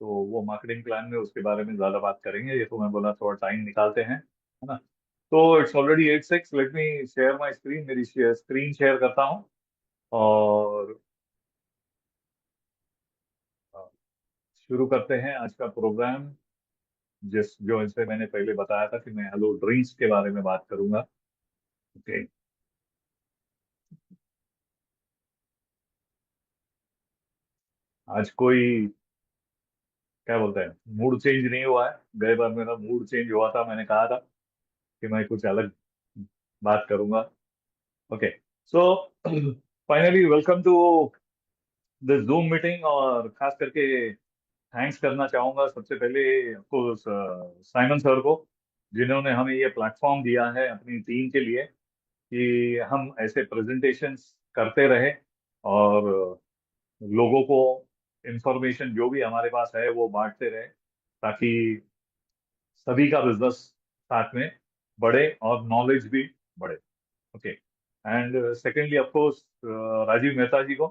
तो वो marketing plan में उसके बारे में ज्यादा बात करेंगे। ये तो मैं बोला थोड़ा टाइम निकालते हैं, है ना। तो it's already 8:06, let me share my screen, मेरी स्क्रीन शेयर करता हूँ। और अ, शुरू करते हैं आज का प्रोग्राम। जो इनसे मैंने पहले बताया था कि मैं हेलो ड्रीम्स के बारे में बात करूंगा। ओके। आज कोई क्या बोलते हैं, मूड चेंज नहीं हुआ है। गए बार मेरा मूड चेंज हुआ था, मैंने कहा था कि मैं कुछ अलग बात करूंगा। Okay. So finally welcome to the Zoom meeting. और खास करके थैंक्स करना चाहूंगा सबसे पहले आपको, साइमन सर को, जिन्होंने हमें ये प्लेटफॉर्म दिया है अपनी टीम के लिए कि हम ऐसे प्रेजेंटेशंस करते रहे और लोगों को इंफॉर्मेशन जो भी हमारे पास है वो बांटते रहे, ताकि सभी का बिजनेस साथ में बढ़े और नॉलेज भी बढ़े। Okay. And secondly of course Rajeev Mehta ji को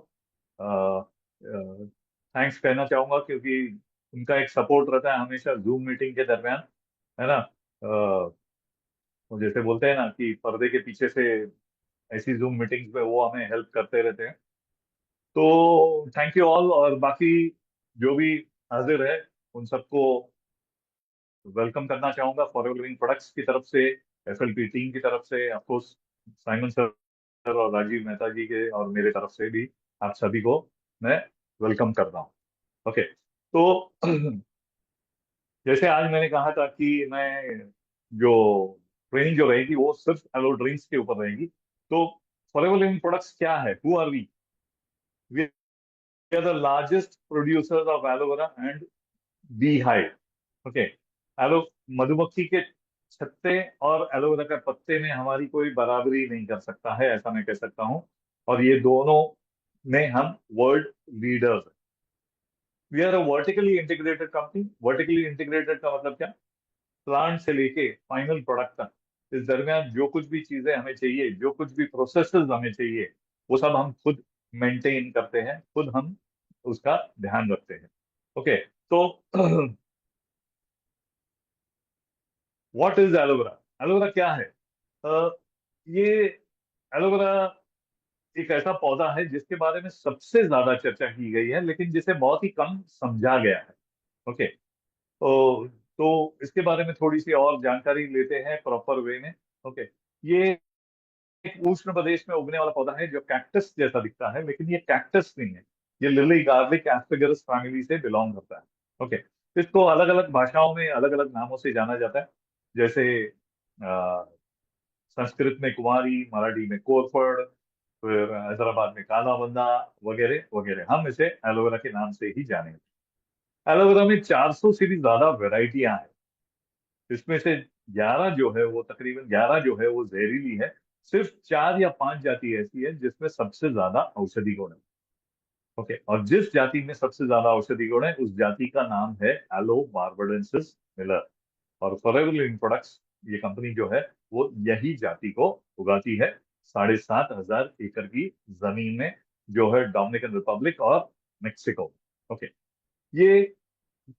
थैंक्स कहना चाहूंगा, क्योंकि उनका एक सपोर्ट रहता है हमेशा जूम मीटिंग के दरमियान, है ना। वो जैसे बोलते हैं ना कि पर्दे के पीछे से ऐसी जूम मीटिंग्स में वो हमें हेल्प करते रहते हैं। तो थैंक यू ऑल। और बाकी जो भी हाजिर है उन सबको वेलकम करना चाहूंगा फॉरएवर लिविंग प्रोडक्ट्स की तरफ से, एफएलपी टीम की तरफ से, ऑफ कोर्स साइमन सर और राजीव मेहता जी के और मेरे तरफ से भी आप सभी को मैं वेलकम करता हूँ। ओके। तो जैसे आज मैंने कहा था कि मैं जो ट्रेनिंग जो रहेगी वो सिर्फ एलो ड्रिंक्स के ऊपर रहेगी। तो फॉरएवर लिविंग प्रोडक्ट्स क्या है, who are we are the largest producers of aloe vera and beehive. Okay. Aloe मधुमक्खी के छत्ते और एलोवेरा के पत्ते में हमारी कोई बराबरी नहीं कर सकता है, ऐसा मैं कह सकता हूँ। और ये दोनों में हम वर्ल्ड लीडर्स हैं। We are a vertically integrated company. Vertically integrated का मतलब क्या? प्लांट से लेके फाइनल प्रोडक्ट तक, इस दरमियान जो कुछ भी चीजें हमें चाहिए, जो कुछ भी प्रोसेसेस हमें चाहिए, वो सब हम खुद मेंटेन करते हैं, खुद हम उसका ध्यान रखते हैं। ओके। तो व्हाट इज एलोवेरा? एलोवेरा क्या है? अ, ये एलोवेरा एक ऐसा पौधा है जिसके बारे में सबसे ज्यादा चर्चा की गई है, लेकिन जिसे बहुत ही कम समझा गया है। ओके। तो इसके बारे में थोड़ी सी और जानकारी लेते हैं प्रॉपर वे में। ओके। ये एक उष्ण प्रदेश में उगने वाला पौधा है जो कैक्टस जैसा दिखता है, लेकिन ये कैक्टस नहीं है। ये लिली गार्लिक एस्पेगरस फैमिली से बिलोंग करता है। ओके। इसको अलग अलग भाषाओं में अलग अलग नामों से जाना जाता है। जैसे संस्कृत में कुमारी, मराठी में कोरफड, फिर हैदराबाद में कालाबंदा, वगैरह वगैरह। हम इसे एलोवेरा के नाम से ही जानेंगे। एलोवेरा में 400 से भी ज्यादा वेराइटियां हैं। इसमें से 11 जो है वो, तकरीबन 11 जो है वो जहरीली है। सिर्फ 4 या 5 जाति ऐसी है जिसमें सबसे ज्यादा औषधि गुण है। ओके। और जिस जाति में सबसे ज्यादा औषधि गुण है उस जाति का नाम है एलो बार्बाडेंसिस मिलर। और फॉरएवर लिविंग प्रोडक्ट्स, ये कंपनी जो है वो यही जाति को उगाती है 7,500 एकड़ की जमीन में, जो है डोमिनिकन रिपब्लिक और मेक्सिको। ओके। ये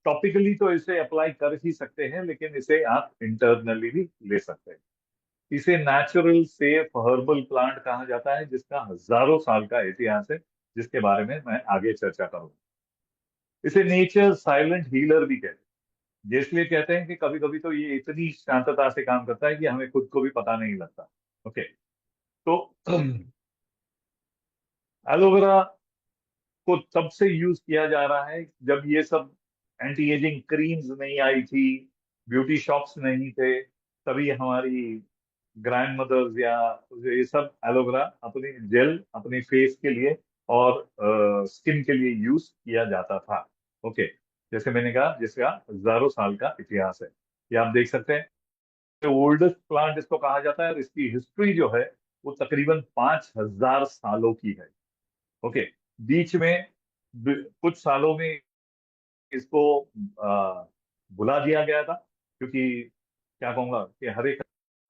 टॉपिकली तो इसे अप्लाई कर ही सकते हैं, लेकिन इसे आप इंटरनली भी ले सकते हैं। इसे नेचुरल सेफ हर्बल प्लांट कहा जाता है, जिसका हजारों साल का इतिहास है, जिसके बारे में मैं आगे चर्चा करूंगा। इसे नेचर साइलेंट हीलर भी कहते हैं। ये इसलिए कहते हैं कि कभी कभी तो ये इतनी शांतता से काम करता है कि हमें खुद को भी पता नहीं लगता। ओके। तो एलोवेरा को तब से यूज किया जा रहा है जब ये सब एंटी एजिंग क्रीम्स नहीं आई थी, ब्यूटी शॉप्स नहीं थे, तभी हमारी ग्रैंड मदर्स या ये सब एलोवेरा अपनी जेल अपने फेस के लिए और स्किन के लिए यूज किया जाता था। ओके। जैसे मैंने कहा, जिसका हजारों साल का इतिहास है, ये आप देख सकते हैं। ओल्डेस्ट प्लांट इसको कहा जाता है और इसकी हिस्ट्री जो है वो तकरीबन 5,000 सालों की है। ओके। बीच में कुछ सालों में इसको आ, भुला दिया गया था, क्योंकि क्या कहूंगा कि हर एक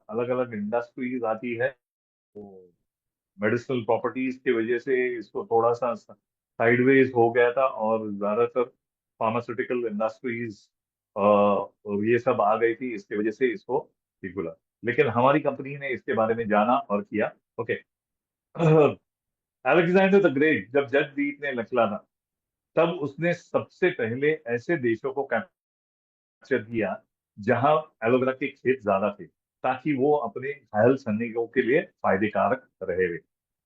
अलग अलग इंडस्ट्रीज आती है, तो मेडिसिनल प्रॉपर्टीज की वजह से इसको थोड़ा सा साइडवेज हो गया था। और ज्यादातर फार्मास्यूटिकल इंडस्ट्रीज ये सब आ गई थी, इसकी वजह से इसको ठीक बोला। लेकिन हमारी कंपनी ने इसके बारे में जाना और किया। ओके। अलेक्जेंडर द ग्रेट जब जगदीप ने निकला था, तब उसने सबसे पहले ऐसे देशों को कैप्चर किया जहां एलोवेरा के खेत ज्यादा थे, ताकि वो अपने घायल सैनिकों के लिए फायदे कारक रहे हुए।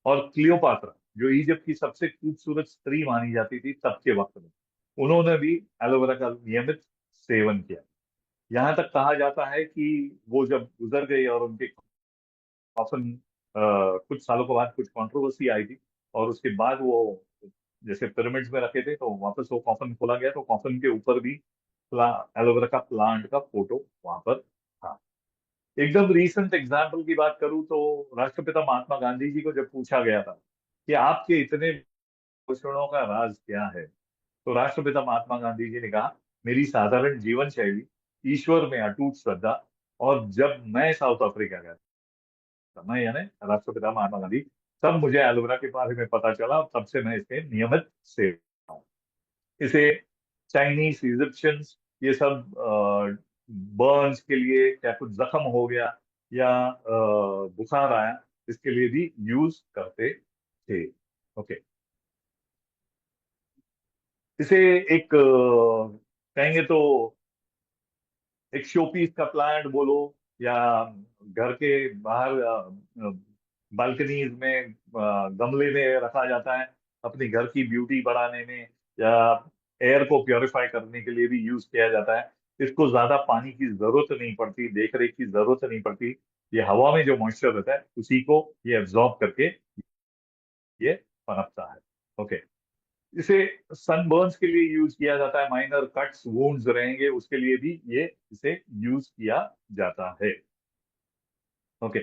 और क्लियोपात्रा, जो इजिप्ट की सबसे खूबसूरत स्त्री मानी जाती थी तब के वक्त में, उन्होंने भी एलोवेरा का नियमित सेवन किया। यहाँ तक कहा जाता है कि वो जब गुजर गई और उनके कॉफन कुछ सालों के बाद कुछ कंट्रोवर्सी आई थी, और उसके बाद वो जैसे पिरामिड्स में रखे थे, तो वापस वो कॉफन खोला गया, तो कॉफन के ऊपर भी एलोवेरा का प्लांट का फोटो वहां पर था। एकदम रीसेंट एग्जाम्पल की बात करूं तो राष्ट्रपिता महात्मा गांधी जी को जब पूछा गया था कि आपके इतने भूषणों का राज क्या है, तो राष्ट्रपिता महात्मा गांधी जी ने कहा, मेरी साधारण जीवन शैली, ईश्वर में अटूट श्रद्धा, और जब मैं साउथ अफ्रीका गया था, मैं यानी राष्ट्रपिता महात्मा गांधी, तब मुझे एलोवेरा के बारे में पता चला, और तब से मैं इसके नियमित सेवन हूं। इसे चाइनीज, इजिप्शियंस, ये सब बर्न्स के लिए, क्या कुछ जख्म हो गया या बुखार आया, इसके लिए भी यूज करते थे। ओके। इसे एक कहेंगे तो एक शोपीस का प्लांट बोलो, या घर के बाहर बालकनीज में गमले में रखा जाता है अपनी घर की ब्यूटी बढ़ाने में, या एयर को प्योरीफाई करने के लिए भी यूज किया जाता है। इसको ज्यादा पानी की जरूरत नहीं पड़ती, देख रेख की जरूरत नहीं पड़ती। ये हवा में जो मॉइस्चर रहता है उसी को ये एब्जॉर्ब करके ये पनपता है। ओके। इसे सनबर्न्स के लिए यूज किया जाता है, माइनर कट्स वुंड्स रहेंगे उसके लिए भी ये इसे यूज किया जाता है। ओके।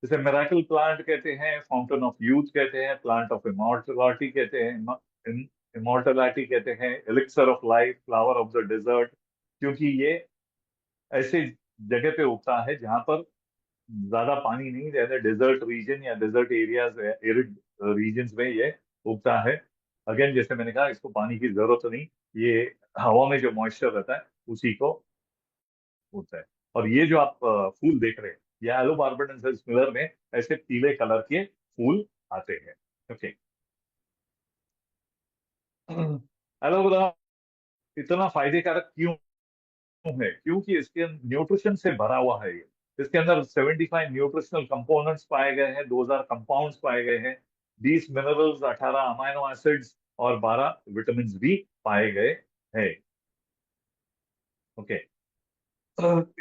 इसे मिराकल प्लांट कहते हैं, फाउंटेन ऑफ यूथ कहते हैं, प्लांट ऑफ इमॉर्टलिटी कहते हैं, इमॉर्टलिटी कहते हैं, elixir of life, flower of the desert, क्योंकि ये ऐसे जगह पे उगता है जहां पर ज्यादा पानी नहीं, जैसे डेजर्ट रीजन या डेजर्ट एरियाज, एरिड रीजन में ये उगता है। अगेन जैसे मैंने कहा, इसको पानी की जरूरत नहीं, ये हवा में जो मॉइस्चर रहता है उसी को होता है। और ये जो आप फूल देख रहे हैं, ये एलोबार्बेडेंस मिलर में ऐसे पीले कलर के फूल आते हैं। ओके। एलोवेरा इतना फायदे कारक क्यों है? क्योंकि इसके न्यूट्रिशन से भरा हुआ है ये। इसके अंदर 75 न्यूट्रिशनल कंपोनेंट्स पाए गए हैं, 2000 कंपाउंड्स पाए गए हैं, 20 मिनरल्स, 18 अमाइनो एसिड्स और 12 विटामिन भी पाए गए हैं। ओके।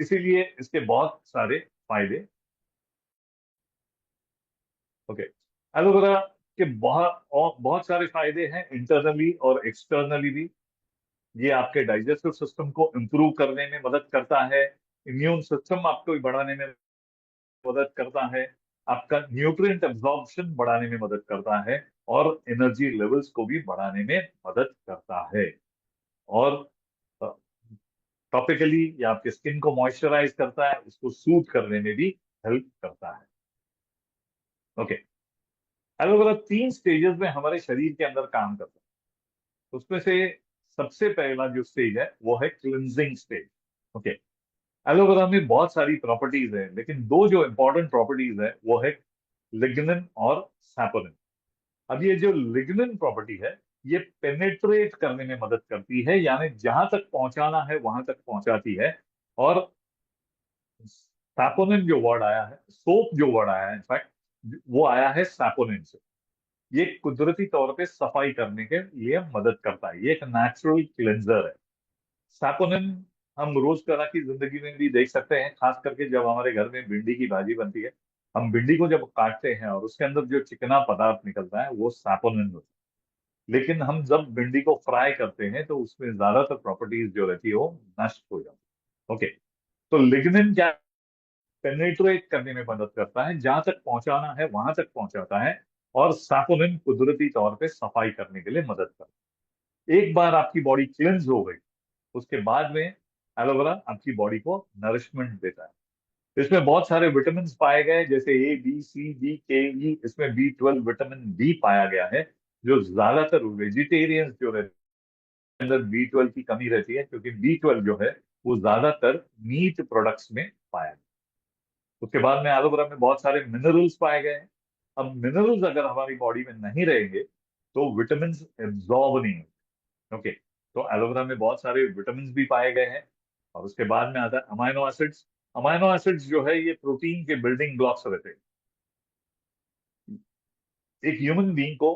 इसीलिए इसके बहुत सारे फायदे। ओके। एलोवेरा के बहुत सारे फायदे हैं, इंटरनली और एक्सटर्नली भी। ये आपके डाइजेस्टिव सिस्टम को इम्प्रूव करने में मदद करता है, इम्यून सिस्टम आपको बढ़ाने में मदद करता है, आपका न्यूट्रिएंट एब्जॉर्प्शन बढ़ाने में मदद करता है, और एनर्जी लेवल्स को भी बढ़ाने में मदद करता है। और टॉपिकली ये आपके स्किन को मॉइस्चराइज करता है, इसको सूथ करने में भी हेल्प करता है। ओके। एलोवेरा 3 स्टेजेस में हमारे शरीर के अंदर काम करता है। उसमें से सबसे पहला जो स्टेज है वो है क्लिनजिंग स्टेज। ओके। एलोवेरा में बहुत सारी प्रॉपर्टीज है, लेकिन दो जो इंपॉर्टेंट प्रॉपर्टीज है वो है लिग्निन और सैपोनिन। अब ये जो लिग्निन प्रॉपर्टी है, ये पेनेट्रेट करने में मदद करती है, यानी जहां तक पहुंचाना है वहां तक पहुंचाती है। और सैपोनिन जो वर्ड आया है, सोप जो वर्ड आया है इनफैक्ट, वो आया है सैपोनिन से। ये कुदरती तौर पे सफाई करने के लिए मदद करता है, ये एक नेचुरल क्लेंजर है। सैपोनिन हम रोजमर्रा की जिंदगी में भी देख सकते हैं, खास करके जब हमारे घर में भिंडी की भाजी बनती है, हम भिंडी को जब काटते हैं और उसके अंदर जो चिकना पदार्थ निकलता है वो सैपोनिन होता है। लेकिन हम जब भिंडी को फ्राई करते हैं तो उसमें ज्यादातर प्रॉपर्टीज जो रहती है वो नष्ट हो जाती है। ओके। तो लिग्निन क्या, पेनेट्रेट करने में मदद करता है, जहां तक पहुंचाना है वहां तक पहुंचाता है। और सैपोनिन कुदरती तौर पे सफाई करने के लिए मदद करता है। एक बार आपकी बॉडी क्लिंज हो गई, उसके बाद में एलोवेरा आपकी बॉडी को नरिशमेंट देता है। इसमें बहुत सारे विटामिन पाए गए, जैसे A B C D K E, इसमें B12 विटामिन बी पाया गया है, जो ज्यादातर वेजिटेरियंस जो रहते अंदर B12 की कमी रहती है, क्योंकि B12 जो है वो ज्यादातर मीट प्रोडक्ट्स में पाया जाता है। उसके बाद में एलोवेरा में बहुत सारे मिनरल्स पाए गए हैं। अब मिनरल्स अगर हमारी बॉडी में नहीं रहेंगे तो विटामिन एब्जॉर्ब नहीं होंगे। ओके, तो एलोवेरा में बहुत सारे विटामिन भी पाए गए हैं। और उसके बाद में आता है अमाइनो एसिड्स। अमाइनो एसिड्स जो है ये प्रोटीन के बिल्डिंग ब्लॉक्स रहते हैं। एक ह्यूमन बीइंग को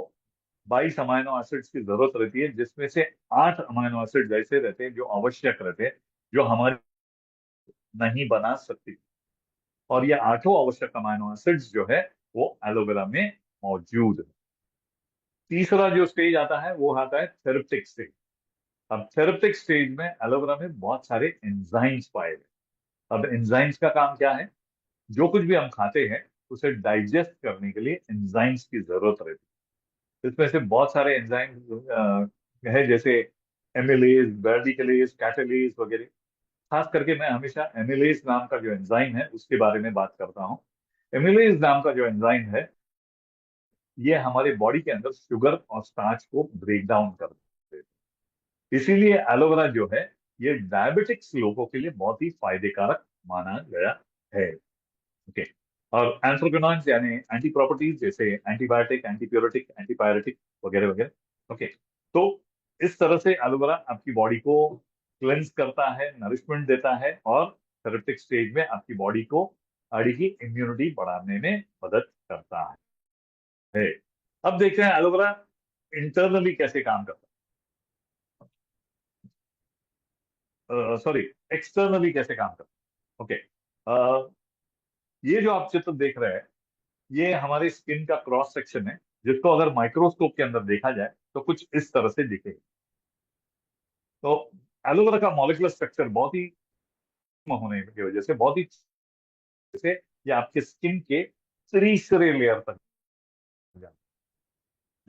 22 अमाइनो एसिड्स की जरूरत रहती है, जिसमें से 8 अमाइनो एसिड्स ऐसे रहते हैं जो आवश्यक रहते हैं, जो हमारी नहीं बना सकती। और ये आठों आवश्यक अमाइनो एसिड्स जो है वो एलोवेरा में मौजूद है। तीसरा जो स्टेज आता है वो आता है थेरेप्टिक स्टेज। अब थेरेप्टिक स्टेज में एलोवेरा में बहुत सारे एंजाइम्स पाए गए। अब एंजाइम्स का काम क्या है? जो कुछ भी हम खाते हैं उसे डाइजेस्ट करने के लिए एंजाइम्स की जरूरत रहती है। इसमें से बहुत सारे एंजाइम्स है, जैसे एमिलेज, वर्डिकलेज, कैटालेज वगैरह। खास करके मैं हमेशा एमिलेज नाम का जो एंजाइम है उसके बारे में बात करता हूँ। एमिलेज नाम का जो एंजाइम है ये हमारे बॉडी के अंदर शुगर और स्टार्च को ब्रेक डाउन कर देते हैं। इसीलिए एलोवेरा जो है ये डायबिटिक्स लोगों के लिए बहुत ही फायदे कारक माना गया है। ओके। और एंथ्राक्विनोइड्स यानी एंटी प्रॉपर्टीज, जैसे एंटीबायोटिक, एंटीप्यूरेटिक, एंटीपायरेटिक वगैरह वगैरह। ओके, तो इस तरह से एलोवेरा आपकी बॉडी को क्लेंस करता है, नरिशमेंट देता है, और थेरेप्टिक स्टेज में आपकी बॉडी को बॉडी की इम्यूनिटी बढ़ाने में मदद करता है। अब देखते हैं एलोवेरा इंटरनली कैसे काम करता है, सॉरी, एक्सटर्नली कैसे काम करता है। ओके, ये जो आप चित्र देख रहे हैं ये हमारे स्किन का क्रॉस सेक्शन है, जिसको अगर माइक्रोस्कोप के अंदर देखा जाए तो कुछ इस तरह से दिखेगा। तो एलोवेरा का मॉलिक्यूलर स्ट्रक्चर बहुत ही होने की वजह से, बहुत ही से ये आपके स्किन के तीसरे लेयर तक जाता है।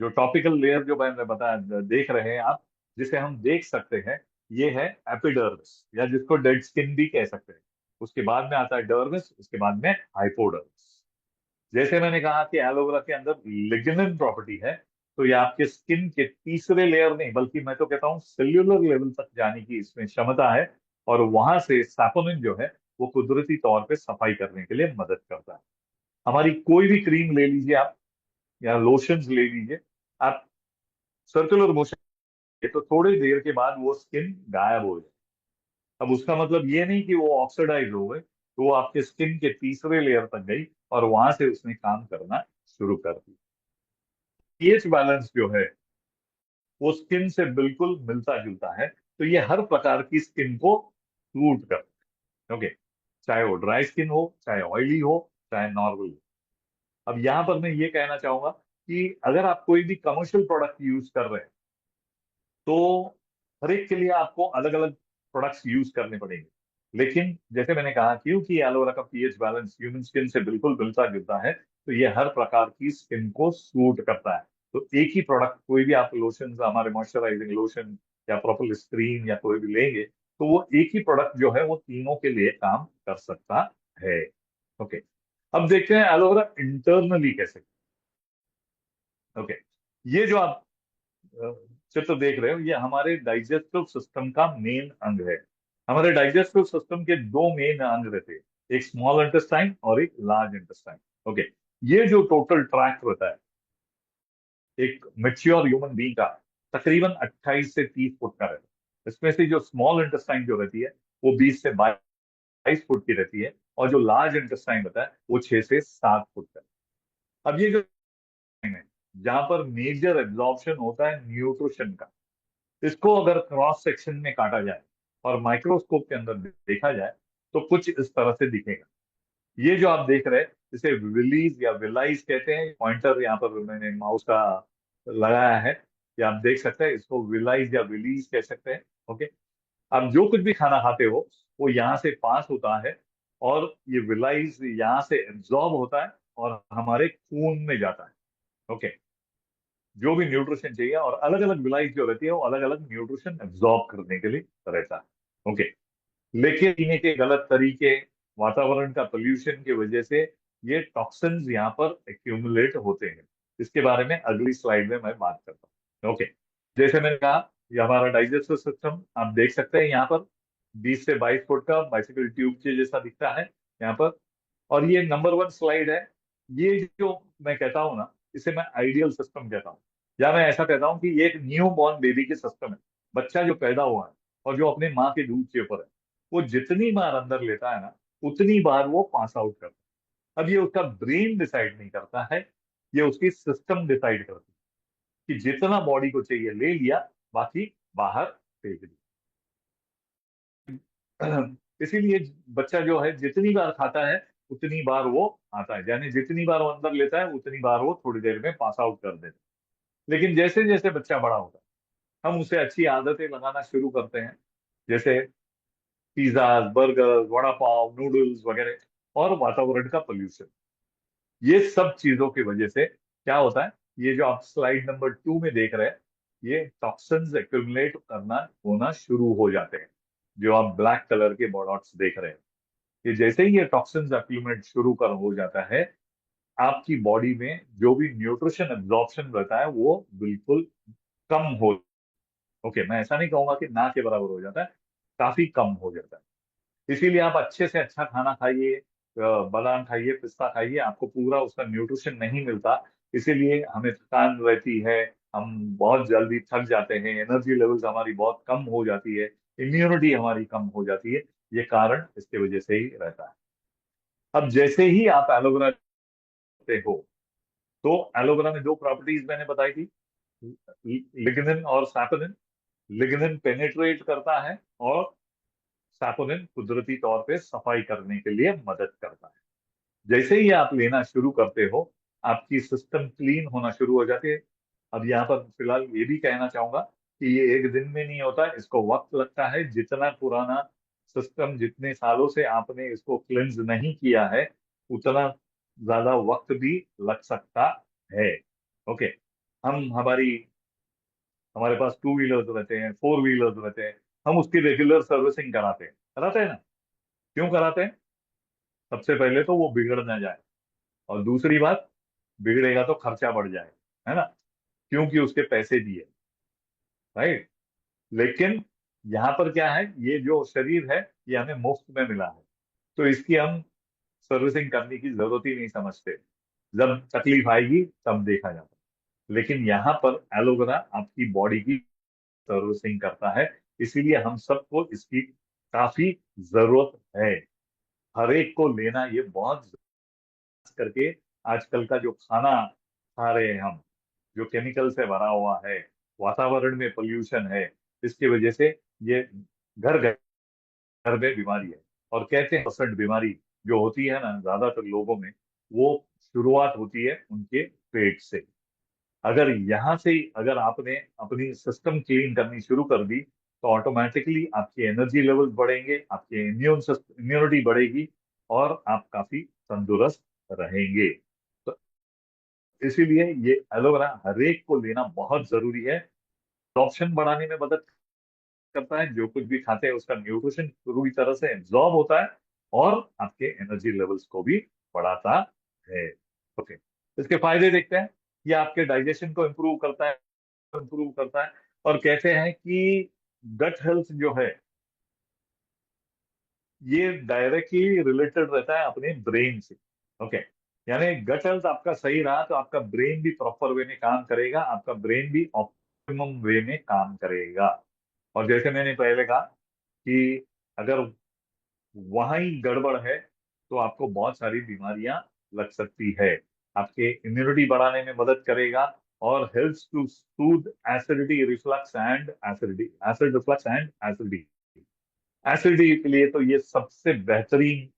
जो टॉपिकल लेयर जो मैंने बताया देख रहे हैं आप, जिसे हम देख सकते हैं, ये है एपिडर्मिस, या जिसको डेड स्किन भी कह सकते हैं। उसके बाद में आता है डर्मिस, उसके बाद में हाइपोडर्मिस। जैसे मैंने कहा कि एलोवेरा के अंदर लिग्निन प्रॉपर्टी है, तो ये आपके स्किन के तीसरे लेयर नहीं बल्कि मैं तो कहता हूँ सेल्यूलर लेवल तक जाने की इसमें क्षमता है। और वहां से सैपोनिन जो है वो कुदरती तौर पे सफाई करने के लिए मदद करता है। हमारी कोई भी क्रीम ले लीजिए आप, या लोशंस ले लीजिए आप, सर्कुलर मोशन तो थोड़ी देर के बाद वो स्किन गायब हो जाए। अब उसका मतलब ये नहीं कि वो ऑक्सीडाइज हो गए, तो वो आपके स्किन के तीसरे लेयर तक गई और वहां से उसने काम करना शुरू कर दिया। पीएच बैलेंस जो है वो स्किन से बिल्कुल मिलता जुलता है, तो ये हर प्रकार की स्किन को सूट करता है। ओके, चाहे वो ड्राई स्किन हो, चाहे ऑयली हो, चाहे नॉर्मल हो। अब यहाँ पर मैं ये कहना चाहूंगा कि अगर आप कोई भी कमर्शियल प्रोडक्ट यूज कर रहे हैं तो हर एक के लिए आपको अलग अलग प्रोडक्ट्स यूज करने पड़ेंगे। लेकिन जैसे मैंने कहा, क्योंकि एलोवेरा का पीएच बैलेंस ह्यूमन स्किन से बिल्कुल मिलता जुलता है, तो ये हर प्रकार की स्किन को सूट करता है। तो एक ही प्रोडक्ट, कोई भी आप लोशन, हमारे मॉइस्चराइजिंग लोशन या प्रोपोलिस स्क्रीन या कोई भी लेंगे, तो वो एक ही प्रोडक्ट जो है वो तीनों के लिए काम कर सकता है। ओके, अब देखते हैं एलोवेरा इंटरनली कैसे। ओके, ये जो आप अ, चित्र देख रहे हो ये हमारे डाइजेस्टिव सिस्टम का मेन अंग है। हमारे डाइजेस्टिव सिस्टम के दो मेन अंग रहते हैं, एक स्मॉल इंटेस्टाइन और एक लार्ज इंटेस्टाइन। ओके, ये जो टोटल ट्रैक्ट होता है एक मेच्योर ह्यूमन बीइंग का, तकरीबन 28 से 30 फुट का रहता है। इसमें से जो स्मॉल इंटेस्टाइन जो रहती है वो 20 से 22 फुट की रहती है, और जो लार्ज इंटेस्टाइन होता है वो 6 से 7 फुट का। अब ये जो है जहां पर मेजर एब्जॉर्प्शन होता है न्यूट्रिशन का, इसको अगर क्रॉस सेक्शन में काटा जाए और माइक्रोस्कोप के अंदर देखा जाए तो कुछ इस तरह से दिखेगा। ये जो आप देख रहे हैं इसे विलीज या विलाइज कहते हैं। पॉइंटर यहाँ पर मैंने माउस का लगाया है, ये आप देख सकते हैं, इसको विलाइज या विलीज कह सकते हैं। ओके, आप जो कुछ भी खाना खाते हो वो यहाँ से पास होता है, और ये विलाइज यहाँ से एब्जॉर्ब होता है और हमारे खून में जाता है। ओके, जो भी न्यूट्रिशन चाहिए, और अलग अलग विलाइज जो रहती है वो अलग अलग न्यूट्रिशन एब्जॉर्ब करने के लिए रहता है। ओके, लेकिन पीने के गलत तरीके, वातावरण का पोल्यूशन की वजह से ये टॉक्सिन्स यहाँ पर एक्यूमुलेट होते हैं। इसके बारे में अगली स्लाइड में मैं बात करता हूँ। ओके, जैसे मैंने कहा ये हमारा डाइजेस्टिव सिस्टम आप देख सकते हैं यहाँ पर, 20 से 22 फुट का बाइसिकल ट्यूब के जैसा दिखता है यहाँ पर। और ये नंबर 1 स्लाइड है। ये जो मैं कहता हूँ ना, इसे मैं आइडियल सिस्टम कहता हूँ, या मैं ऐसा कहता हूँ कि ये एक न्यू बॉर्न बेबी की सिस्टम है। बच्चा जो पैदा हुआ है और जो अपने माँ के दूध के ऊपर है, वो जितनी बार अंदर लेता है ना, उतनी बार वो पास आउट करता है। अब ये उसका ब्रेन डिसाइड नहीं करता है, ये उसकी सिस्टम डिसाइड करती है कि जितना बॉडी को चाहिए ले लिया, बाकी बाहर फेंक दिया। इसीलिए बच्चा जो है जितनी बार खाता है, उतनी बार वो आता है, यानी जितनी बार वो अंदर लेता है, उतनी बार वो थोड़ी देर में पास आउट कर देता है। लेकिन जैसे जैसे बच्चा बड़ा होता है, हम उसे अच्छी आदतें लगाना शुरू करते हैं, जैसे pizza, burger, vada pav, noodles वगैरह, और वातावरण का पोल्यूशन। ये सब चीजों की वजह से क्या होता है, ये जो आप स्लाइड नंबर 2 में देख रहे हैं, ये टॉक्सिन्स एक्यूमुलेट करना होना शुरू हो जाते हैं। जो आप ब्लैक कलर के डॉट्स देख रहे हैं, कि जैसे ही ये टॉक्सिन्स एक्यूमुलेट शुरू कर हो जाता है, आपकी बॉडी में जो भी न्यूट्रिशन एब्जॉर्प्शन रहता है वो बिल्कुल कम हो। ओके, मैं ऐसा नहीं कहूंगा कि ना के बराबर हो जाता है, काफी कम हो जाता है। इसीलिए आप अच्छे से अच्छा खाना खाइए, बादाम खाइए, पिस्ता खाइए, आपको पूरा उसका न्यूट्रिशन नहीं मिलता। इसीलिए हमें थकान रहती है, हम बहुत जल्दी थक जाते हैं, एनर्जी लेवल्स हमारी बहुत कम हो जाती है, इम्यूनिटी हमारी कम हो जाती है। ये कारण इसके वजह से ही रहता है। अब जैसे ही आप एलोवेरा लेते हो, तो एलोवेरा में दो प्रॉपर्टीज मैंने बताई थी, लिग्निन और सैपोनिन। लिग्निन पेनेट्रेट करता है, और सैपोनिन कुदरती तौर पे सफाई करने के लिए मदद करता है। जैसे ही आप लेना शुरू करते हो, आपकी सिस्टम क्लीन होना शुरू हो जाती है। अब यहाँ पर फिलहाल ये भी कहना चाहूंगा कि ये एक दिन में नहीं होता, इसको वक्त लगता है। जितना पुराना सिस्टम, जितने सालों से आपने इसको क्लेंज नहीं किया है, उतना ज्यादा वक्त भी लग सकता है। ओके, हम हमारी हमारे पास टू व्हीलर्स रहते हैं, फोर व्हीलर्स रहते हैं, हम उसकी रेगुलर सर्विसिंग कराते हैं ना? क्यों कराते हैं? सबसे पहले तो वो बिगड़ ना जाए, और दूसरी बात, बिगड़ेगा तो खर्चा बढ़ जाए, है ना? क्योंकि उसके पैसे दिए, राइट। लेकिन यहाँ पर क्या है, ये जो शरीर है, ये हमें मुफ्त में मिला है, तो इसकी हम सर्विसिंग करने की जरूरत ही नहीं समझते। जब तकलीफ आएगी तब देखा जाता है। लेकिन यहाँ पर एलोवेरा आपकी बॉडी की सर्विसिंग करता है, इसीलिए हम सबको इसकी काफी जरूरत है। हर एक को लेना ये बहुत, करके आजकल का जो खाना खा रहे हैं हम, जो केमिकल से भरा हुआ है, वातावरण में पोल्यूशन है, इसकी वजह से ये घर घर में बीमारी है। और कहते हैं 100% बीमारी जो होती है ना ज्यादातर लोगों में, वो शुरुआत होती है उनके पेट से। अगर यहाँ से ही अगर आपने अपनी सिस्टम क्लीन करनी शुरू कर दी, तो ऑटोमेटिकली आपकी एनर्जी लेवल बढ़ेंगे, आपके इम्यूनिटी बढ़ेगी, और आप काफी तंदुरुस्त रहेंगे। तो इसीलिए ये एलोवेरा हर एक को लेना बहुत जरूरी है। ऑप्शन बढ़ाने में मदद करता है, जो कुछ भी खाते हैं उसका न्यूट्रिशन पूरी तरह से एब्जॉर्ब होता है, और आपके एनर्जी लेवल्स को भी बढ़ाता है। ओके, इसके फायदे देखते हैं। ये आपके डाइजेशन को इम्प्रूव करता है। और कहते हैं कि गट हेल्थ जो है, ये डायरेक्टली रिलेटेड रहता है अपने ब्रेन से। ओके, यानी गट हेल्थ आपका सही रहा, तो आपका ब्रेन भी प्रॉपर वे में काम करेगा, आपका ब्रेन भी ऑप्टिमम वे में काम करेगा। और जैसे मैंने पहले कहा कि अगर वहां ही गड़बड़ है, तो आपको बहुत सारी बीमारियां लग सकती है। आपके इम्यूनिटी बढ़ाने में मदद करेगा, और helps to soothe acidity reflux and acidity. Acidity के लिए तो ये सबसे बेहतरीन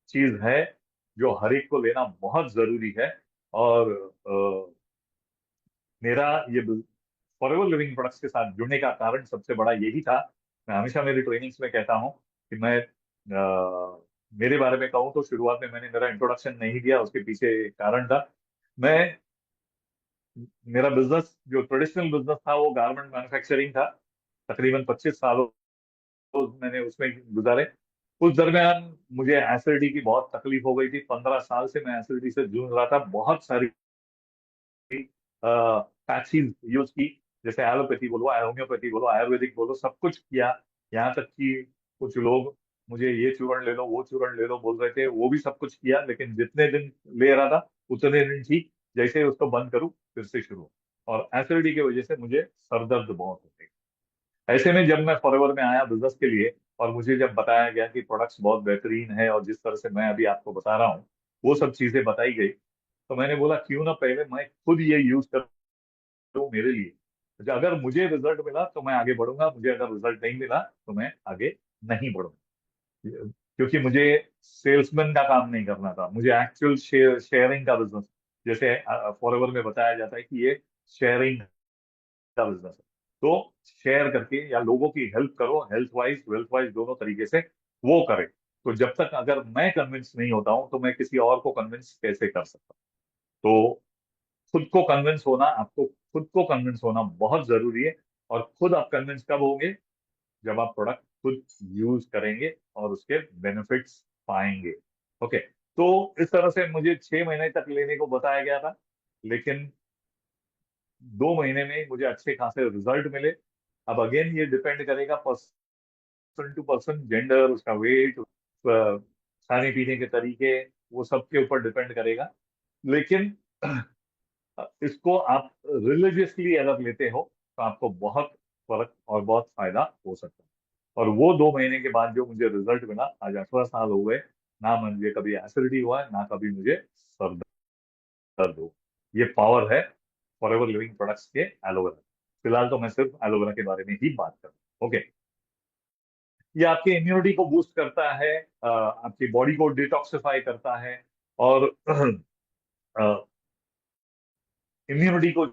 चीज है, जो हर एक को लेना बहुत जरूरी है। और मेरा ये फॉरएवर लिविंग प्रोडक्ट्स के साथ जुड़ने का कारण सबसे बड़ा यही था। मैं हमेशा मेरी ट्रेनिंग्स में कहता हूँ कि मैं मेरे बारे में कहूँ तो शुरुआत में मैंने मेरा इंट्रोडक्शन नहीं दिया, उसके पीछे कारण था। मैं मेरा बिजनेस जो ट्रेडिशनल बिजनेस था, वो गारमेंट मैन्युफैक्चरिंग था। तकरीबन 25 सालों मैंने उसमें गुजारे। उस दरमियान मुझे एसिडिटी की बहुत तकलीफ हो गई थी, 15 साल से मैं एसिडिटी से जूझ रहा था। बहुत सारी पैचीज यूज की, जैसे एलोपैथी बोलो, होम्योपैथी बोलो, आयुर्वेदिक बोलो, सब कुछ किया। यहाँ तक कि कुछ लोग मुझे ये चूर्ण ले लो, वो चूर्ण ले लो बोल रहे थे, वो भी सब कुछ किया, लेकिन जितने दिन ले रहा था उतने दिन ठीक, जैसे ही उसको बंद करूँ फिर से शुरू। और एसिडिटी की वजह से मुझे सर दर्द बहुत होते हैं। ऐसे में जब मैं फॉरएवर में आया बिजनेस के लिए, और मुझे जब बताया गया कि प्रोडक्ट्स बहुत बेहतरीन है, और जिस तरह से मैं अभी आपको बता रहा हूँ वो सब चीजें बताई गई, तो मैंने बोला क्यों ना पहले मैं खुद ये यूज करूँ मेरे लिए। तो अगर मुझे रिजल्ट मिला तो मैं आगे बढ़ूंगा, मुझे अगर रिजल्ट नहीं मिला तो मैं आगे नहीं बढ़ूंगा। क्योंकि मुझे सेल्समैन का काम नहीं करना था, मुझे एक्चुअल शेयरिंग का बिजनेस, जैसे फॉरएवर में बताया जाता है कि ये शेयरिंग का बिजनेस है। तो शेयर करके या लोगों की हेल्प करो, हेल्थ वाइज वेल्थ वाइज दोनों तरीके से वो करे। तो जब तक अगर मैं कन्विंस नहीं होता हूं तो मैं किसी और को कन्विंस कैसे कर सकता हूं? तो खुद को कन्विंस होना, आपको खुद को कन्विंस होना बहुत जरूरी है। और खुद आप कन्विंस कब होंगे? जब आप प्रोडक्ट खुद यूज करेंगे और उसके बेनिफिट्स पाएंगे। ओके। तो इस तरह से मुझे 6 महीने तक लेने को बताया गया था, लेकिन 2 महीने में मुझे अच्छे खासे रिजल्ट मिले। अब अगेन ये डिपेंड करेगा पर्सन टू पर्सन, जेंडर, उसका वेट, खाने पीने के तरीके, वो सब के ऊपर डिपेंड करेगा। लेकिन इसको आप रिलीजियसली अगर लेते हो तो आपको बहुत फर्क और बहुत फायदा हो सकता है। और वो 2 महीने के बाद जो मुझे रिजल्ट मिला, आज 18 साल हो गए, ना मुझे कभी एसिडिटी हुआ है, ना कभी मुझे सर दर्द हो। ये पावर है फॉरएवर लिविंग प्रोडक्ट्स के एलोवेरा। फिलहाल तो मैं सिर्फ एलोवेरा के बारे में ही बात कर रहा हूँ। ओके। ये आपके इम्यूनिटी को बूस्ट करता है, आपकी बॉडी को डिटॉक्सिफाई करता है, और इम्यूनिटी को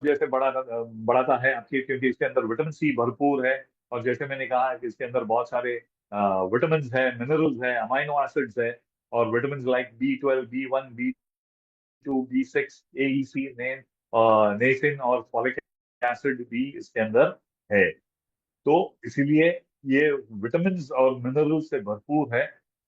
जैसे बढ़ाता है आपकी, क्योंकि इसके अंदर विटामिन सी भरपूर है। और जैसे मैंने कहा कि इसके अंदर बहुत सारे विटामिन है, मिनरल्स है, अमाइनो एसिड्स है। और vitamin like B12, B1, B2, B6, AEC, नेसिन और फॉलिक एसिड भी इसके अंदर है। तो इसीलिए ये विटामिन और मिनरल्स से भरपूर है।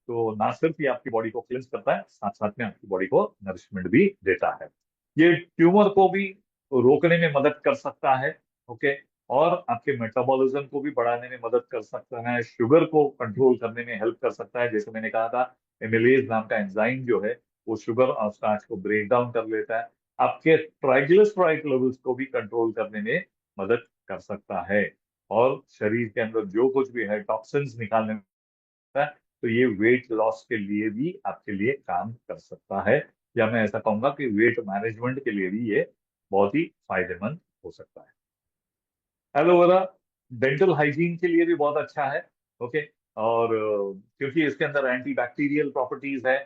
तो ना सिर्फ ये आपकी बॉडी को क्लिंस करता है, साथ साथ में आपकी बॉडी को नरिशमेंट भी देता है। ये ट्यूमर को भी रोकने में मदद कर सकता है। ओके। और आपके मेटाबॉलिज्म को भी बढ़ाने में मदद कर सकता है, शुगर को कंट्रोल करने में हेल्प कर सकता है। जैसे मैंने कहा था, एमिलेज नाम का एंजाइम जो है वो शुगर और स्टार्च को ब्रेक डाउन कर लेता है। आपके ट्राइग्लिसराइड लेवल्स को भी कंट्रोल करने में मदद कर सकता है। और शरीर के अंदर जो कुछ भी है टॉक्सिन्स निकालने में है। तो ये वेट लॉस के लिए भी आपके लिए काम कर सकता है, या मैं ऐसा कहूंगा कि वेट मैनेजमेंट के लिए भी ये बहुत ही फायदेमंद हो सकता है। एलोवेरा डेंटल हाइजीन के लिए भी बहुत अच्छा है। ओके। और क्योंकि इसके अंदर एंटी बैक्टीरियल प्रॉपर्टीज है,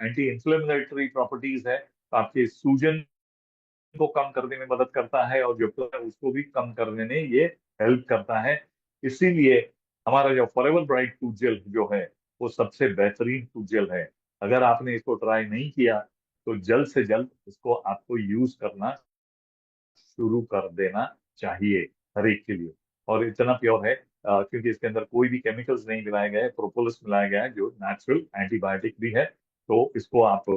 एंटी इंफ्लेमेटरी प्रॉपर्टीज है, तो आपके सूजन को कम करने में मदद करता है, और जो है उसको भी कम करने में ये हेल्प करता है। इसीलिए हमारा जो फॉरएवर ब्राइट टूथ जेल जो है वो सबसे बेहतरीन टूथ जेल है। अगर आपने इसको ट्राई नहीं किया तो जल्द से जल्द इसको आपको यूज करना शुरू कर देना चाहिए, हर एक के लिए। और इतना प्योर है, क्योंकि इसके अंदर कोई भी केमिकल्स नहीं मिलाए गए, प्रोपोलिस मिलाया गया है जो नेचुरल एंटीबायोटिक भी है। तो इसको आप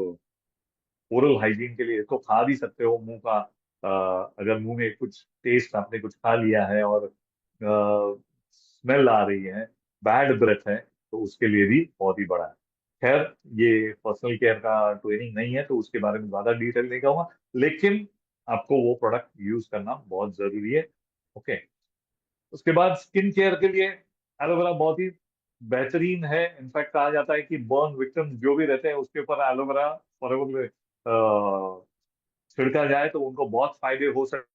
ओरल हाइजीन के लिए इसको खा भी सकते हो। मुंह का अगर मुंह में कुछ टेस्ट आपने कुछ खा लिया है और स्मेल आ रही है, बैड ब्रेथ है, तो उसके लिए भी बहुत ही बड़ा है। खैर, ये पर्सनल केयर का ट्रेनिंग नहीं है तो उसके बारे में ज्यादा डिटेल नहीं कहूंगा, लेकिन आपको वो प्रोडक्ट यूज करना बहुत जरूरी है। ओके। उसके बाद स्किन केयर के लिए एलोवेरा बहुत ही बेहतरीन है। इनफैक्ट कहा जाता है कि बर्न विक्टिम्स जो भी रहते हैं उसके ऊपर एलोवेरा फॉरएवर छिड़का जाए तो उनको बहुत फायदे हो सकते।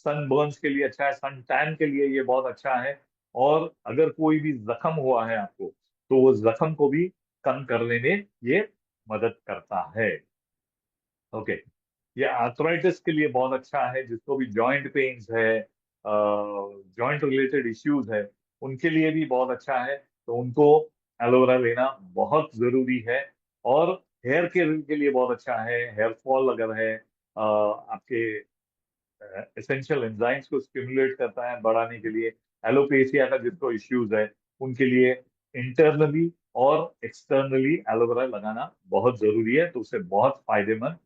सन बर्न्स के लिए अच्छा है, सन टैन के लिए ये बहुत अच्छा है। और अगर कोई भी जख्म हुआ है आपको तो वो जख्म को भी कम करने में ये मदद करता है। ओके। ये आर्थराइटिस के लिए बहुत अच्छा है, जिसको भी जॉइंट पेन्स है, जॉइंट रिलेटेड इश्यूज है, उनके लिए भी बहुत अच्छा है। तो उनको एलोवेरा लेना बहुत जरूरी है। और हेयर केयर के लिए बहुत अच्छा है, हेयर फॉल अगर है, आपके एसेंशियल एंजाइम्स को स्टिमुलेट करता है बढ़ाने के लिए। एलोपेशिया का जिसको इश्यूज है उनके लिए इंटरनली और एक्सटर्नली एलोवेरा लगाना बहुत जरूरी है, तो उससे बहुत फायदेमंद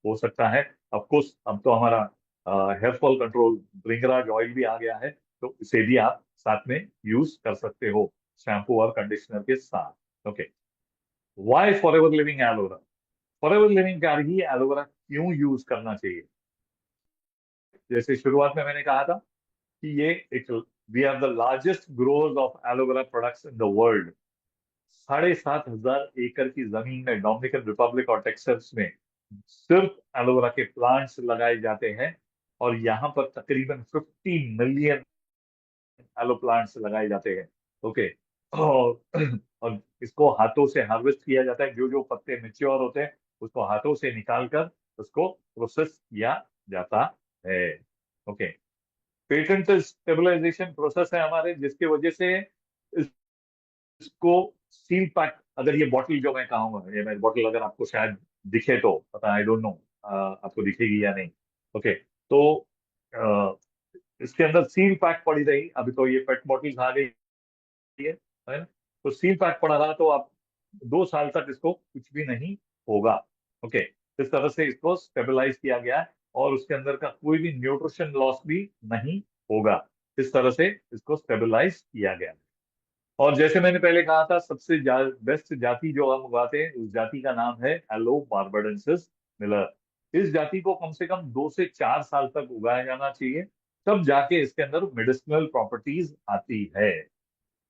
हो सकता है। ऑफ कोर्स अब तो हमारा hair fall control bhringraj oil भी आ गया है, तो इसे भी आप साथ में यूज कर सकते हो शैम्पू और कंडीशनर के साथ। Okay, why forever living aloe vera? Forever living का ही एलोवेरा क्यों यूज करना चाहिए? जैसे शुरुआत में मैंने कहा था कि ये एक, we are the largest growers of aloe vera products in the world. 7,500 एकड़ की जमीन में डोमिनिकन रिपब्लिक और टेक्सास में सिर्फ एलोवेरा के प्लांट्स लगाए जाते हैं, और यहाँ पर तकरीबन 50 मिलियन एलो प्लांट्स लगाए जाते हैं। ओके, और इसको हाथों से हार्वेस्ट किया जाता है, जो जो पत्ते मेच्योर होते हैं उसको हाथों से निकाल कर उसको प्रोसेस किया जाता है। ओके, पेटेंट स्टेबलाइजेशन प्रोसेस है हमारे, जिसकी वजह से इसको सील पैक, अगर ये बॉटल जो मैं कहूंगा, ये मैं बॉटल अगर आपको शायद दिखे तो पता, आई डोंट नो आपको दिखेगी या नहीं। ओके, तो अ, इसके अंदर सील पैक पड़ी रही, अभी तो ये पेट बॉटल्स आ गई है ना, तो सील पैक पड़ा रहा तो आप 2 साल तक इसको कुछ भी नहीं होगा। ओके, इस तरह से इसको स्टेबलाइज किया गया है, और उसके अंदर का कोई भी न्यूट्रिशन लॉस भी नहीं होगा। इस तरह से इसको स्टेबलाइज किया गया है। और जैसे मैंने पहले कहा था, सबसे बेस्ट जाति जो हम उगाते हैं, उस जाति का नाम है एलो बार्बाडेंसिस मिलर। इस जाति को कम से कम 2 से 4 साल तक उगाया जाना चाहिए, तब जाके इसके अंदर मेडिसिनल प्रॉपर्टीज आती है।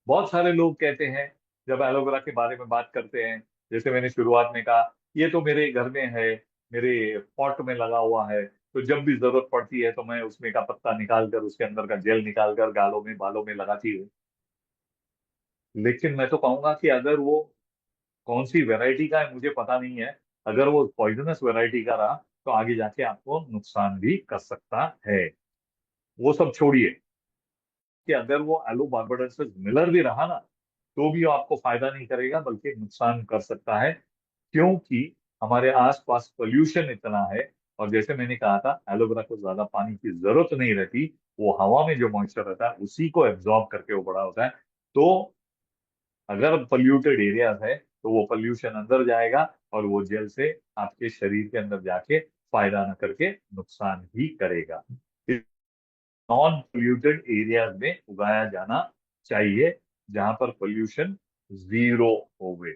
बहुत सारे लोग कहते हैं, जब एलोवेरा के बारे में बात करते हैं, जैसे मैंने शुरुआत में कहा, ये तो मेरे घर में है, मेरे पॉट में लगा हुआ है, तो जब भी जरूरत पड़ती है तो मैं उसमें का पत्ता निकाल कर, उसके अंदर का जेल निकाल कर गालों में बालों में लगाती हूँ। लेकिन मैं तो कहूंगा कि अगर वो कौन सी वैरायटी का है मुझे पता नहीं है, अगर वो पॉइजनस वैरायटी का रहा तो आगे जाके आपको नुकसान भी कर सकता है। वो सब छोड़िए, कि अगर वो एलो बार्बाडेंसिस मिलर भी रहा ना, तो भी वो आपको फायदा नहीं करेगा बल्कि नुकसान कर सकता है, क्योंकि हमारे आसपास पोल्यूशन इतना है। और जैसे मैंने कहा था, एलोवेरा को ज्यादा पानी की जरूरत नहीं रहती, वो हवा में जो मॉइस्चर रहता है उसी को एब्जॉर्ब करके वो बड़ा होता है। तो अगर पोल्यूटेड एरियाज है तो वो पोल्यूशन अंदर जाएगा, और वो जल से आपके शरीर के अंदर जाके फायदा न करके नुकसान ही करेगा। नॉन पोल्यूटेड एरियाज में उगाया जाना चाहिए, जहां पर पोल्यूशन जीरो हो गए,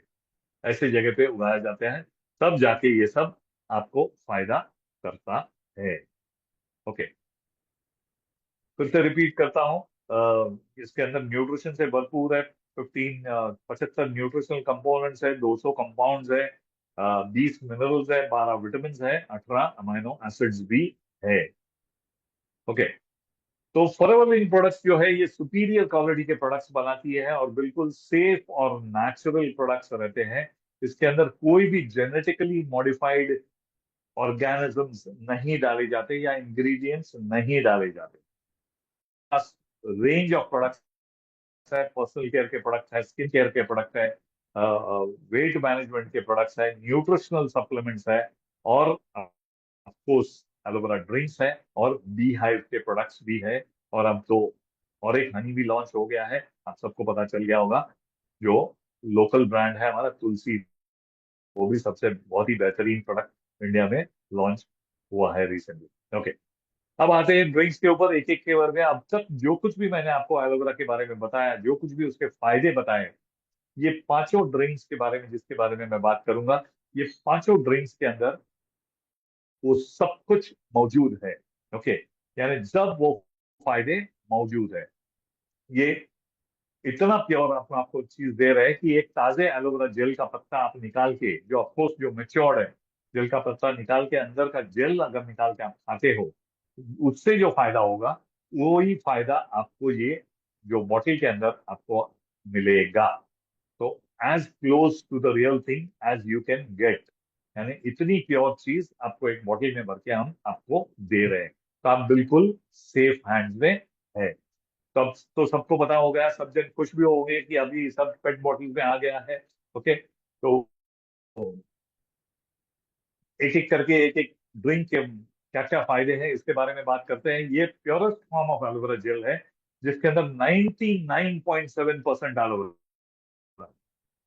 ऐसे जगह पे उगाया जाते हैं, तब जाके ये सब आपको फायदा करता है। ओके, फिर से रिपीट करता हूँ, इसके अंदर न्यूट्रिशन से भरपूर है। 75 न्यूट्रिशनल कंपोनेंट्स है, 200 कंपाउंड्स है, 20 मिनरल्स है, 12 विटामिन है, 18 अमीनो एसिड्स भी है। ओके, तो फॉरएवर लिविंग प्रोडक्ट्स जो है, ये सुपीरियर क्वालिटी के प्रोडक्ट्स बनाती है, और बिल्कुल सेफ और नेचुरल प्रोडक्ट्स रहते हैं। इसके अंदर कोई भी जेनेटिकली मॉडिफाइड ऑर्गेनिजम्स नहीं डाले जाते या इंग्रेडिएंट्स नहीं डाले जाते। रेंज ऑफ प्रोडक्ट्स है, पर्सनल केयर के प्रोडक्ट है, स्किन केयर के प्रोडक्ट है, वेट मैनेजमेंट के प्रोडक्ट्स है, न्यूट्रिशनल सप्लीमेंट्स है, और ऑफकोर्स एलोवेरा ड्रिंक्स है, और बी हाइव के प्रोडक्ट्स भी है। और अब तो और एक हनी भी लॉन्च हो गया है, आप सबको पता चल गया होगा, जो लोकल ब्रांड है हमारा तुलसी, वो भी सबसे बहुत ही बेहतरीन प्रोडक्ट इंडिया में लॉन्च हुआ है रिसेंटली। ओके, अब आते हैं ड्रिंक्स के ऊपर, एक एक के बारे में। अब तक जो कुछ भी मैंने आपको एलोवेरा के बारे में बताया, जो कुछ भी उसके फायदे बताए, ये पांचों ड्रिंक्स के बारे में जिसके बारे में मैं बात करूंगा, ये पांचों ड्रिंक्स के अंदर वो सब कुछ मौजूद है। ओके, यानी जब वो फायदे मौजूद है, ये इतना प्योर आपको चीज दे रहे हैं कि एक ताजे एलोवेरा जेल का पत्ता आप निकाल के, जो ऑफकोर्स जो मेच्योर्ड है, जेल का पत्ता निकाल के अंदर का जेल अगर निकाल के आप खाते हो, उससे जो फायदा होगा, वो ही फायदा आपको ये जो बॉटल के अंदर आपको मिलेगा। तो as close to the real thing as you can get, यानी इतनी प्योर चीज आपको एक बॉटल में भर के हम आपको दे रहे हैं, तो आप बिल्कुल सेफ हैंड्स में है। तब तो सबको पता हो गया, सब जन खुश भी हो गए कि अभी सब पेट बॉटल में आ गया है। ओके, तो एक एक करके एक एक ड्रिंक के क्या क्या फायदे हैं इसके बारे में बात करते हैं। ये purest form of aloe vera gel है, जिसके अंदर 99.7% एलोवेरा।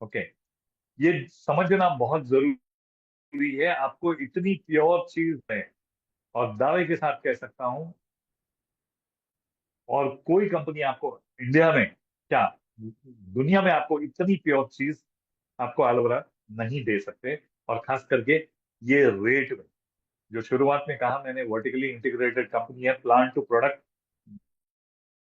ओके, ये समझना बहुत जरूरी है, आपको इतनी प्योर चीज है और दावे के साथ कह सकता हूं, और कोई कंपनी आपको इंडिया में क्या, दुनिया में आपको इतनी प्योर चीज आपको एलोवेरा नहीं दे सकते। और खास करके ये रेट में, जो शुरुआत में कहा मैंने, वर्टिकली इंटीग्रेटेड कंपनी है, प्लांट टू प्रोडक्ट,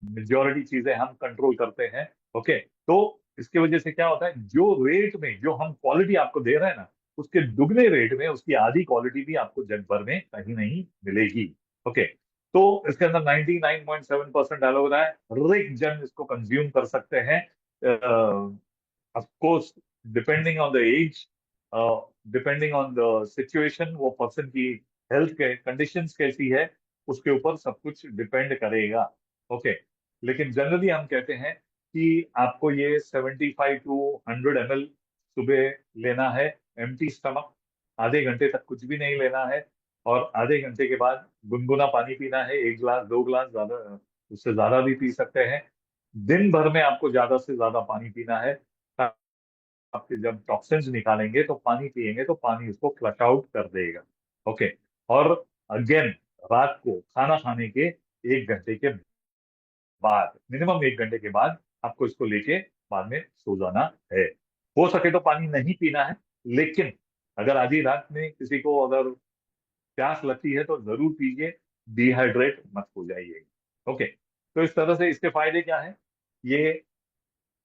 मेजोरिटी चीजें हम कंट्रोल करते हैं। ओके, तो इसकी वजह से क्या होता है, जो रेट में जो हम क्वालिटी आपको दे रहे हैं ना, उसके दुगने रेट में उसकी आधी क्वालिटी भी आपको जग भर में कहीं नहीं मिलेगी। ओके, तो इसके अंदर 99.7% एलोवेरा है, हर एक जन इसको कंज्यूम कर सकते हैं। Of course, depending on the age, depending on the situation, वो पर्सन की हेल्थ के कंडीशंस कैसी है, उसके ऊपर सब कुछ डिपेंड करेगा। ओके, लेकिन जनरली हम कहते हैं कि आपको ये 75 to 100 ml सुबह लेना है, एम्प्टी स्टमक। आधे घंटे तक कुछ भी नहीं लेना है, और आधे घंटे के बाद गुनगुना पानी पीना है, 1 गिलास 2 गिलास, ज्यादा उससे ज्यादा भी पी सकते हैं। दिन भर में आपको ज्यादा से ज्यादा पानी पीना है। आपके जब टॉक्सिन्स निकालेंगे तो पानी पिएंगे तो पानी उसको फ्लश आउट कर देगा। ओके, और अगेन, रात को खाना खाने के 1 घंटे के बाद, मिनिमम 1 घंटे के बाद आपको इसको लेके बाद में सो जाना है। हो सके तो पानी नहीं पीना है, लेकिन अगर आधी रात में किसी को अगर प्यास लगती है तो जरूर पीजिए, डिहाइड्रेट मत हो जाइए। ओके, तो इस तरह से इसके फायदे क्या है, ये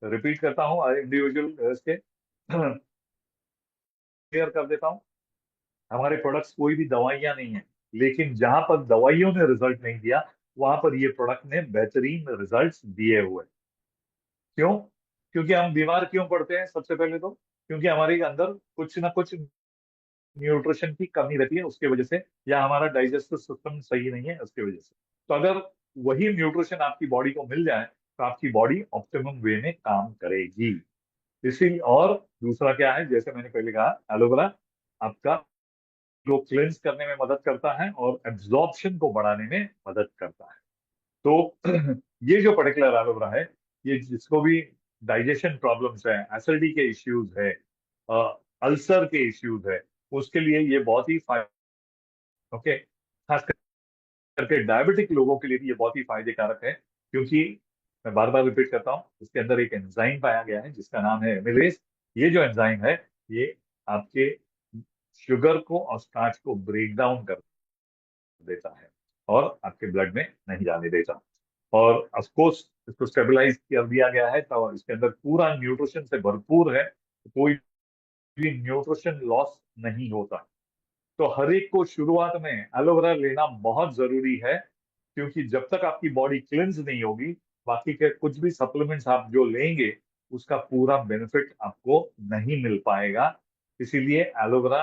रिपीट करता हूँ, इंडिविजुअल इसके क्लियर कर देता हूँ। हमारे प्रोडक्ट्स कोई भी दवाइयां नहीं है, लेकिन जहां पर दवाइयों ने रिजल्ट नहीं दिया, वहां पर ये प्रोडक्ट ने बेहतरीन रिजल्ट्स दिए हुए। क्यों? क्योंकि हम बीमार क्यों पड़ते हैं? सबसे पहले तो क्योंकि हमारे अंदर कुछ ना कुछ न्यूट्रिशन की कमी रहती है उसके वजह से, या हमारा डाइजेस्टिव सिस्टम सही नहीं है उसकी वजह से। तो अगर वही न्यूट्रिशन आपकी बॉडी को मिल जाए, तो आपकी बॉडी ऑप्टिमम वे में काम करेगी। इसी, और दूसरा क्या है, जैसे मैंने पहले कहा, एलोवेरा आपका जो क्लेंस करने में मदद करता है और एब्जॉर्प्शन को बढ़ाने में मदद करता है। तो ये जो पर्टिकुलर एलोवेरा है, ये जिसको भी डाइजेशन प्रॉब्लम्स है, एसिडिटी के इश्यूज है, अल्सर के इश्यूज है, उसके लिए ये बहुत ही ओके, खास करके डायबिटिक लोगों के लिए भी ये बहुत ही फायदेकारक है। क्योंकि मैं बार बार रिपीट करता हूँ, इसके अंदर एक एंजाइम पाया गया है जिसका नाम है एमिलेज। ये जो एंजाइम है, ये आपके शुगर को और स्टार्च को ब्रेक डाउन कर देता है और आपके ब्लड में नहीं जाने देता। और ऑफ कोर्स इसको स्टेबलाइज कर दिया गया है, तो इसके अंदर पूरा न्यूट्रिशन से भरपूर है, तो कोई भी न्यूट्रिशन लॉस नहीं होता। तो हर एक को शुरुआत में एलोवेरा लेना बहुत जरूरी है, क्योंकि जब तक आपकी बॉडी क्लिंज नहीं होगी, बाकी के कुछ भी सप्लीमेंट्स आप जो लेंगे, उसका पूरा बेनिफिट आपको नहीं मिल पाएगा। इसीलिए एलोवेरा,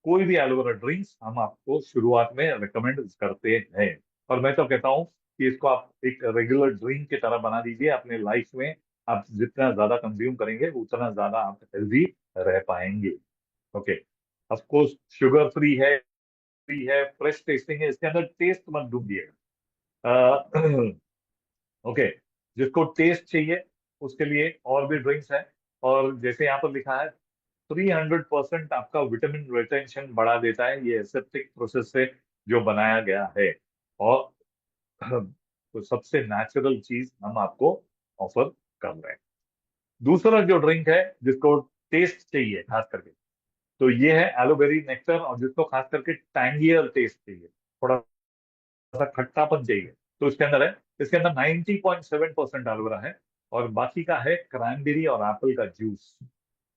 कोई भी एलोवेरा ड्रिंक्स हम आपको शुरुआत में रिकमेंड करते हैं। और मैं तो कहता हूँ कि इसको आप एक रेगुलर ड्रिंक की तरह बना दीजिए अपने लाइफ में। आप जितना ज्यादा कंज्यूम करेंगे, उतना ज्यादा आप हेल्दी रह पाएंगे। Okay, of course sugar free है, फ्रेश टेस्टिंग है, इसके अंदर टेस्ट मत ढूंढिएगा। ओके, जिसको टेस्ट चाहिए उसके लिए और भी ड्रिंक्स है। और जैसे यहाँ पर लिखा है, 300% आपका विटामिन रिटेंशन बढ़ा देता है, ये एसेप्टिक प्रोसेस से जो बनाया गया है। और तो सबसे नेचुरल चीज हम आपको ऑफर कर रहे हैं। दूसरा जो ड्रिंक है, जिसको टेस्ट चाहिए खास करके, तो ये है एलोवेरी नेक्टर। और जिसको खास करके टैंगियर टेस्ट चाहिए, थोड़ा सा खट्टापन चाहिए, तो इसके अंदर 90.7% एलोवेरा है। और बाकी का है क्रैनबेरी और एप्पल का जूस।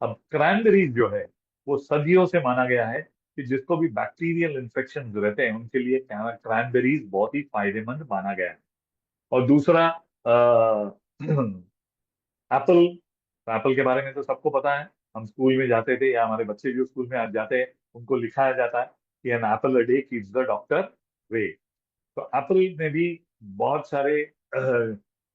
अब क्रैनबेरीज जो है, वो सदियों से माना गया है कि जिसको भी बैक्टीरियल इन्फेक्शन रहते हैं, उनके लिए क्रैनबेरीज बहुत ही फायदेमंद माना गया है। और दूसरा एप्पल। एप्पल के बारे में तो सबको पता है, हम स्कूल में जाते थे, या हमारे बच्चे जो स्कूल में आज जाते हैं, उनको लिखाया जाता है कि an apple a day keeps the doctor away. तो एप्पल में भी बहुत सारे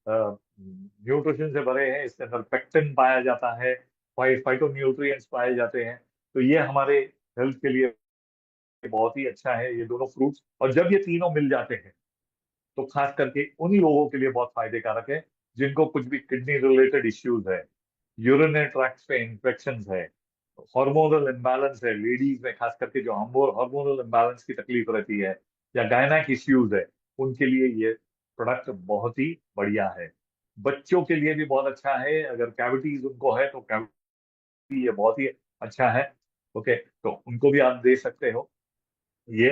न्यूट्रिशन से भरे हैं, इसके अंदर पेक्टिन पाया जाता है, फाइटो न्यूट्रिएंट्स पाए जाते हैं। तो ये हमारे हेल्थ के लिए बहुत ही अच्छा है, ये दोनों फ्रूट्स। और जब ये तीनों मिल जाते हैं, तो खास करके उन लोगों के लिए बहुत फायदेकारक है जिनको कुछ भी किडनी रिलेटेड इश्यूज है, यूरिनरी ट्रैक्ट पे इन्फेक्शन है, हार्मोनल इम्बैलेंस है, लेडीज में खास करके जो हार्मोनल इम्बैलेंस की तकलीफ रहती है, या गायनेक इश्यूज है, उनके लिए ये प्रोडक्ट बहुत ही बढ़िया है। बच्चों के लिए भी बहुत अच्छा है, अगर कैविटीज उनको है तो कैविटी ये बहुत ही अच्छा है। ओके, तो उनको भी आप दे सकते हो ये।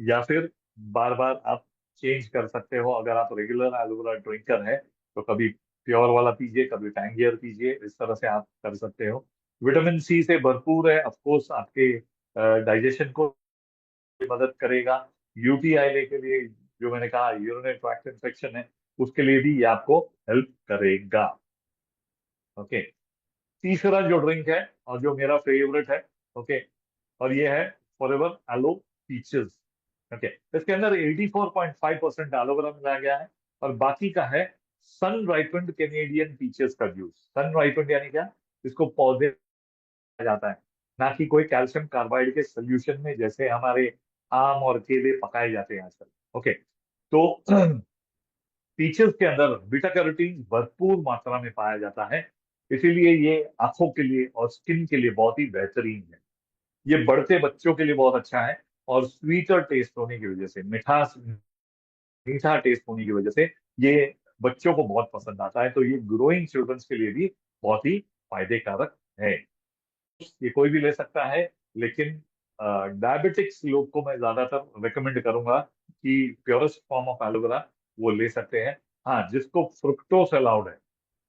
या फिर बार बार आप चेंज कर सकते हो, अगर आप रेगुलर एलोवेरा ड्रिंकर है तो कभी प्योर वाला पीजिए, कभी टैंगियर पीजिए, इस तरह से आप कर सकते हो। विटामिन सी से भरपूर है, ऑफ कोर्स आपके डाइजेशन को भी मदद करेगा। यूटीआई के लिए, जो मैंने कहा यूरिनरी ट्रैक्ट इन्फेक्शन है, उसके लिए भी ये आपको हेल्प करेगा। ओके, तीसरा जो ड्रिंक है और जो मेरा फेवरेट है, ओके, और ये है फॉरएवर एलो पीचेस। ओके, इसके अंदर 84.5% एलोवेरा मिलाया गया है, और बाकी का है सन राइपेंड कैनेडियन पीचेस का जूस। सन राइपेंड यानी क्या? इसको पौधे पाया जाता है, ना कि कोई कैल्शियम कार्बाइड के सोल्यूशन में, जैसे हमारे आम और केले पकाए जाते हैं आजकल। ओके, तो पीचेस के अंदर बीटा कैरोटीन भरपूर मात्रा में पाया जाता है, इसीलिए ये आंखों के लिए और स्किन के लिए बहुत ही बेहतरीन है। ये बढ़ते बच्चों के लिए बहुत अच्छा है, और स्वीटर टेस्ट होने की वजह से, मिठास मीठा टेस्ट होने की वजह से ये बच्चों को बहुत पसंद आता है, तो ये ग्रोइंग चिल्ड्रंस के लिए भी बहुत ही फायदेकारक है। ये कोई भी ले सकता है, लेकिन डायबिटिक्स लोग को मैं ज्यादातर रिकमेंड करूंगा कि प्योरेस्ट फॉर्म ऑफ एलोवेरा वो ले सकते हैं। हाँ, जिसको फ्रुक्टोस अलाउड है,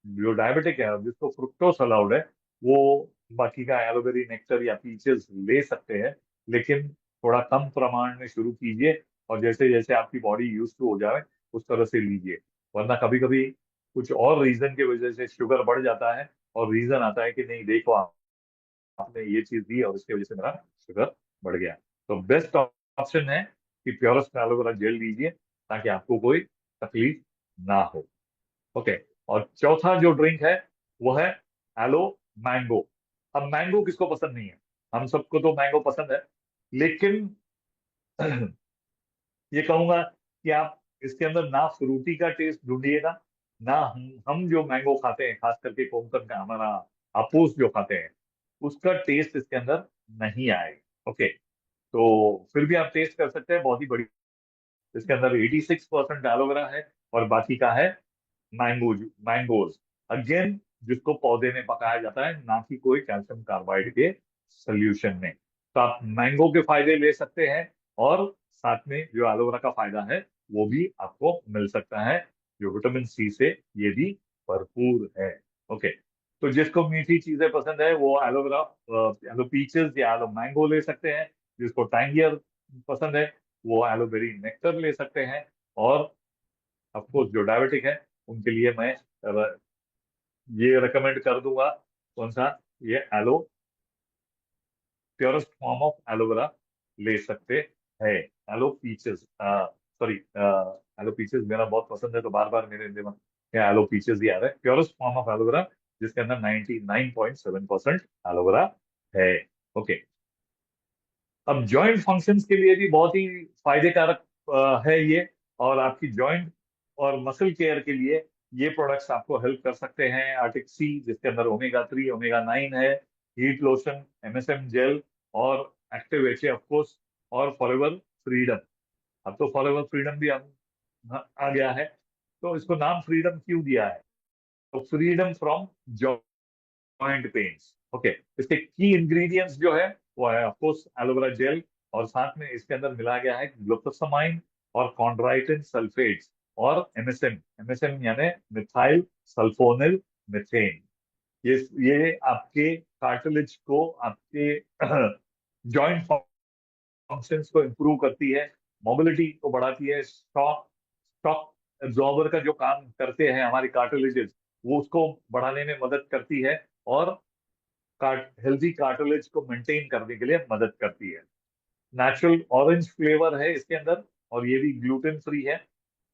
जो डायबिटिक है और जिसको फ्रुक्टोस अलाउड है, वो बाकी का एलोवेरी नेक्टर या पीचेस ले सकते हैं, लेकिन थोड़ा कम प्रमाण में शुरू कीजिए, और जैसे जैसे आपकी बॉडी यूज टू हो जाए उस तरह से लीजिए। वरना कभी कभी कुछ और रीजन की वजह से शुगर बढ़ जाता है, और रीजन आता है कि नहीं देखो, आपने ये चीज दी और उसकी वजह से मेरा शुगर बढ़ गया। तो बेस्ट ऑप्शन है कि प्योरस्ट एलोवेरा जेल लीजिए, ताकि आपको कोई तकलीफ ना हो। ओके, और चौथा जो ड्रिंक है वो है एलो मैंगो। अब मैंगो किसको पसंद नहीं है? हम सबको तो मैंगो पसंद है, लेकिन ये कहूंगा कि आप इसके अंदर ना फ्रूटी का टेस्ट ढूंढिएगा, ना हम जो मैंगो खाते हैं, खास करके कोंकण का हमारा हापुस जो खाते हैं, उसका टेस्ट इसके अंदर नहीं आएगा। ओके, तो फिर भी आप टेस्ट कर सकते हैं, बहुत ही बड़ी। इसके अंदर 86% एलोवेरा है, और बाकी का है मैंगोज, अगेन जिसको पौधे में पकाया जाता है, ना कि कोई कैल्शियम कार्बाइड के सोल्यूशन में। तो आप मैंगो के फायदे ले सकते हैं, और साथ में जो एलोवेरा का फायदा है वो भी आपको मिल सकता है, जो विटामिन सी से ये भी भरपूर है। ओके, तो जिसको मीठी चीजें पसंद है वो एलोवेरा, एलो पीचेस या एलो मैंगो ले सकते हैं। जिसको टैंगियर पसंद है वो एलोवेरी नेक्टर ले सकते हैं। और अफकोर्स जो डायबिटिक है उनके लिए मैं ये रिकमेंड कर दूंगा, कौन सा? ये aloe purest form of aloe vera ले सकते हैं। Aloe peaches, sorry, aloe peaches मेरा बहुत पसंद है, तो बार बार मेरे दिमाग में एलो पीचेस ही आ रहा है। प्योरेस्ट फॉर्म ऑफ एलोवेरा, जिसके अंदर 99.7% एलोवेरा है। ओके, अब जॉइंट फंक्शंस के लिए भी बहुत ही फायदेकारक है ये, और आपकी जॉइंट और मसल केयर के लिए ये प्रोडक्ट्स आपको हेल्प कर सकते हैं। आर्टिक सी, जिसके अंदर ओमेगा 3 ओमेगा 9 है, हीट लोशन, एमएसएम जेल, और एक्टिव एच ऑफ कोर्स, और फॉरएवर फ्रीडम। अब तो फॉरएवर फ्रीडम भी आ गया है, तो इसको नाम फ्रीडम क्यों दिया है? तो freedom from joint pains. Okay, इसके की इंग्रेडिएंट्स जो है वो है ऑफकोर्स एलोवेरा जेल, और साथ में इसके अंदर मिला गया है ग्लूकोसामाइन और कॉन्ड्राइटिन सल्फेट्स, और एमएसएम। एमएसएम यानी मिथाइल सल्फोनिल मीथेन। ये आपके कार्टिलेज को, आपके जॉइंट फंक्शंस को इंप्रूव करती है, मोबिलिटी को बढ़ाती है, शॉक शॉक एब्जॉर्बर का जो काम करते हैं हमारी कार्टिलेजेस, वो उसको बढ़ाने में मदद करती है, और हेल्दी कार्टिलेज को मेंटेन करने के लिए मदद करती है। नेचुरल ऑरेंज फ्लेवर है इसके अंदर, और ये भी ग्लूटेन फ्री है।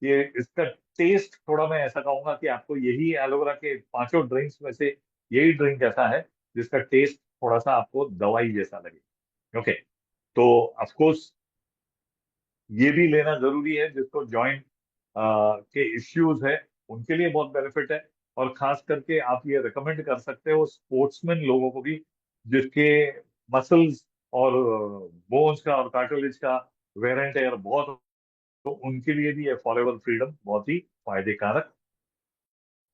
ये इसका टेस्ट थोड़ा, मैं ऐसा कहूंगा कि आपको यही एलोवेरा के पांचों ड्रिंक्स में से यही ड्रिंक ऐसा है जिसका टेस्ट थोड़ा सा आपको दवाई जैसा लगे। ओके, तो ऑफकोर्स ये भी लेना जरूरी है, जिसको जॉइंट के इश्यूज है उनके लिए बहुत बेनिफिट है। और खास करके आप ये रिकमेंड कर सकते हो स्पोर्ट्समैन लोगों को भी, जिसके मसल्स और बोन्स का और कार्टिलेज का वेर एंड टेयर बहुत हो, तो उनके लिए भी ये फॉरेवर फ्रीडम बहुत ही फायदे कारक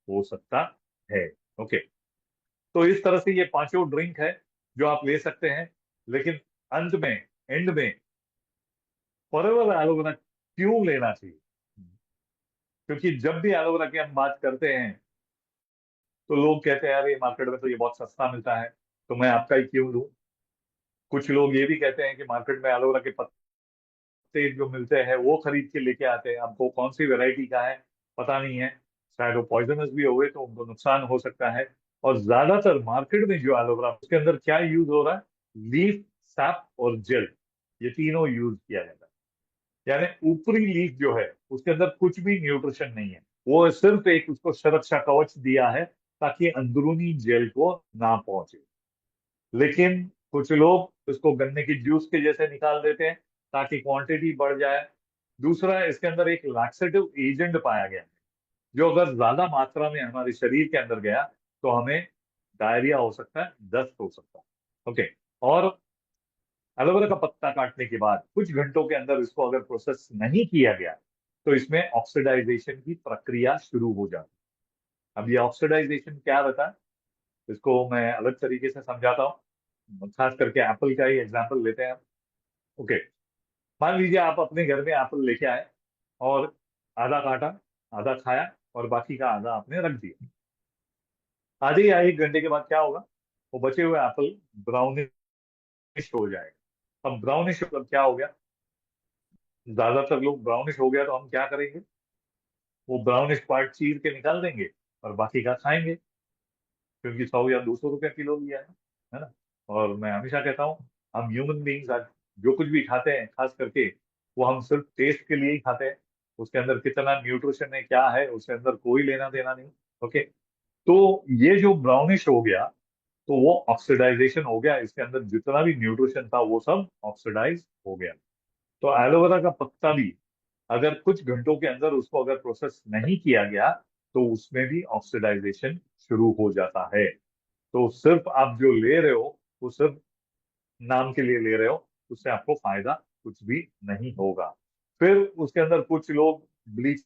हो सकता है। ओके, तो इस तरह से ये पांचों ड्रिंक है जो आप ले सकते हैं। लेकिन अंत में, एंड में, फॉरेवर एलोवेरा क्यों लेना चाहिए? क्योंकि जब भी एलोवेरा की हम बात करते हैं तो लोग कहते हैं यार ये मार्केट में तो ये बहुत सस्ता मिलता है, तो मैं आपका ही क्यों लूं। कुछ लोग ये भी कहते हैं कि मार्केट में एलोवेरा के पत्ते जो मिलते हैं वो खरीद के लेके आते हैं, आपको कौन सी वैरायटी का है पता नहीं है, शायद वो पॉइजनस भी हुए तो उनको नुकसान हो सकता है। और ज्यादातर मार्केट में जो एलोवेरा उसके अंदर क्या यूज हो रहा है, लीफ, सैप और जेल, ये तीनों यूज किया जाता है। यानी ऊपरी लीफ जो है उसके अंदर कुछ भी न्यूट्रिशन नहीं है, वो सिर्फ एक उसको सुरक्षा कवच दिया है ताकि अंदरूनी जेल को ना पहुंचे। लेकिन कुछ लोग इसको गन्ने की जूस के जैसे निकाल देते हैं ताकि क्वांटिटी बढ़ जाए। दूसरा, इसके अंदर एक लैक्सेटिव एजेंट पाया गया है जो अगर ज्यादा मात्रा में हमारे शरीर के अंदर गया तो हमें डायरिया हो सकता है, दस्त हो सकता है। ओके, और एलोवेरा का पत्ता काटने के बाद कुछ घंटों के अंदर इसको अगर प्रोसेस नहीं किया गया तो इसमें ऑक्सीडाइजेशन की प्रक्रिया शुरू हो जाती है। अब ये ऑक्सीडाइजेशन क्या रहता है, इसको मैं अलग तरीके से समझाता हूँ, खास करके एप्पल का ही एग्जांपल लेते हैं। ओके, मान लीजिए आप अपने घर में एप्पल लेके आए और आधा काटा, आधा खाया और बाकी का आधा आपने रख दिया। आधे या एक घंटे के बाद क्या होगा, वो बचे हुए एप्पल ब्राउनिश हो जाएगा। अब ब्राउनिश मतलब क्या हो गया, ज्यादातर लोग ब्राउनिश हो गया तो हम क्या करेंगे, वो ब्राउनिश पार्ट चीर के निकाल देंगे और बाकी का खाएंगे, क्योंकि 100 या 200 रुपया किलो लिया है ना। और मैं हमेशा कहता हूँ, हम ह्यूमन बींग्स आज जो कुछ भी खाते हैं खास करके वो हम सिर्फ टेस्ट के लिए ही खाते हैं। उसके अंदर कितना न्यूट्रिशन है क्या है उसके अंदर कोई लेना देना नहीं। ओके, तो ये जो ब्राउनिश हो गया तो वो ऑक्सीडाइजेशन हो गया, इसके अंदर जितना भी न्यूट्रिशन था वो सब ऑक्सीडाइज हो गया। तो एलोवेरा का पत्ता भी अगर कुछ घंटों के अंदर उसको अगर प्रोसेस नहीं किया गया तो उसमें भी ऑक्सीडाइजेशन शुरू हो जाता है। तो सिर्फ आप जो ले रहे हो वो सिर्फ नाम के लिए ले रहे हो, उससे आपको फायदा कुछ भी नहीं होगा। फिर उसके अंदर कुछ लोग ब्लीच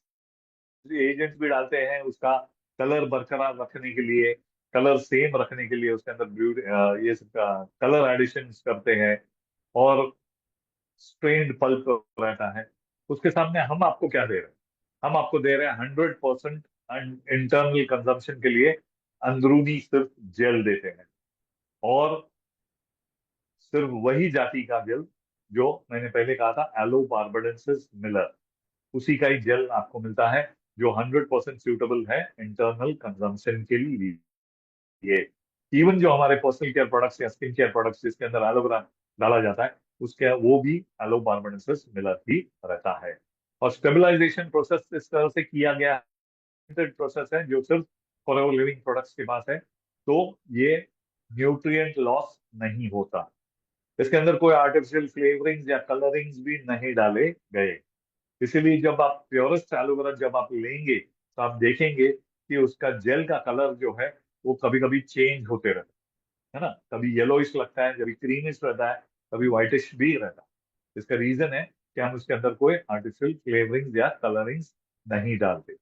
एजेंट्स भी डालते हैं उसका कलर बरकरार रखने के लिए, कलर सेम रखने के लिए उसके अंदर ये सब कलर एडिशन करते हैं। और स्ट्रेन्ड पल्प रहता है। उसके सामने हम आपको क्या दे रहे हैं, हम आपको दे रहे हैं 100% इंटरनल कंजम्पशन के लिए अंदरूनी सिर्फ जेल देते हैं। और सिर्फ वही जाति का जेल जो मैंने पहले कहा था एलो बार्बाडेंसिस मिलर, उसी का ही जेल आपको मिलता है जो 100% सूटेबल है इंटरनल कंजम्पशन के लिए। इवन जो हमारे पर्सनल केयर प्रोडक्ट्स या स्किन केयर प्रोडक्ट्स जिसके अंदर एलोवेरा डाला जाता है उसके वो भी एलो बार्बाडेंसिस मिलर ही रहता है। और स्टेबलाइजेशन प्रोसेस इस तरह से किया गया प्रोसेस है जो सिर्फ फॉरएवर लिविंग प्रोडक्ट्स के पास है, तो ये न्यूट्रिएंट लॉस नहीं होता। इसके अंदर कोई आर्टिफिशियल फ्लेवरिंग्स या कलरिंग्स भी नहीं डाले गए। इसीलिए जब आप प्योरेस्ट एलोवेरा जब आप लेंगे तो आप देखेंगे कि उसका जेल का कलर जो है वो कभी कभी चेंज होते रहता है ना, कभी येलोइश लगता है, कभी क्रीमिश रहता है, कभी व्हाइटिश भी रहता है। इसका रीजन है कि हम उसके अंदर कोई आर्टिफिशियल फ्लेवरिंग्स या कलरिंग्स नहीं डालते,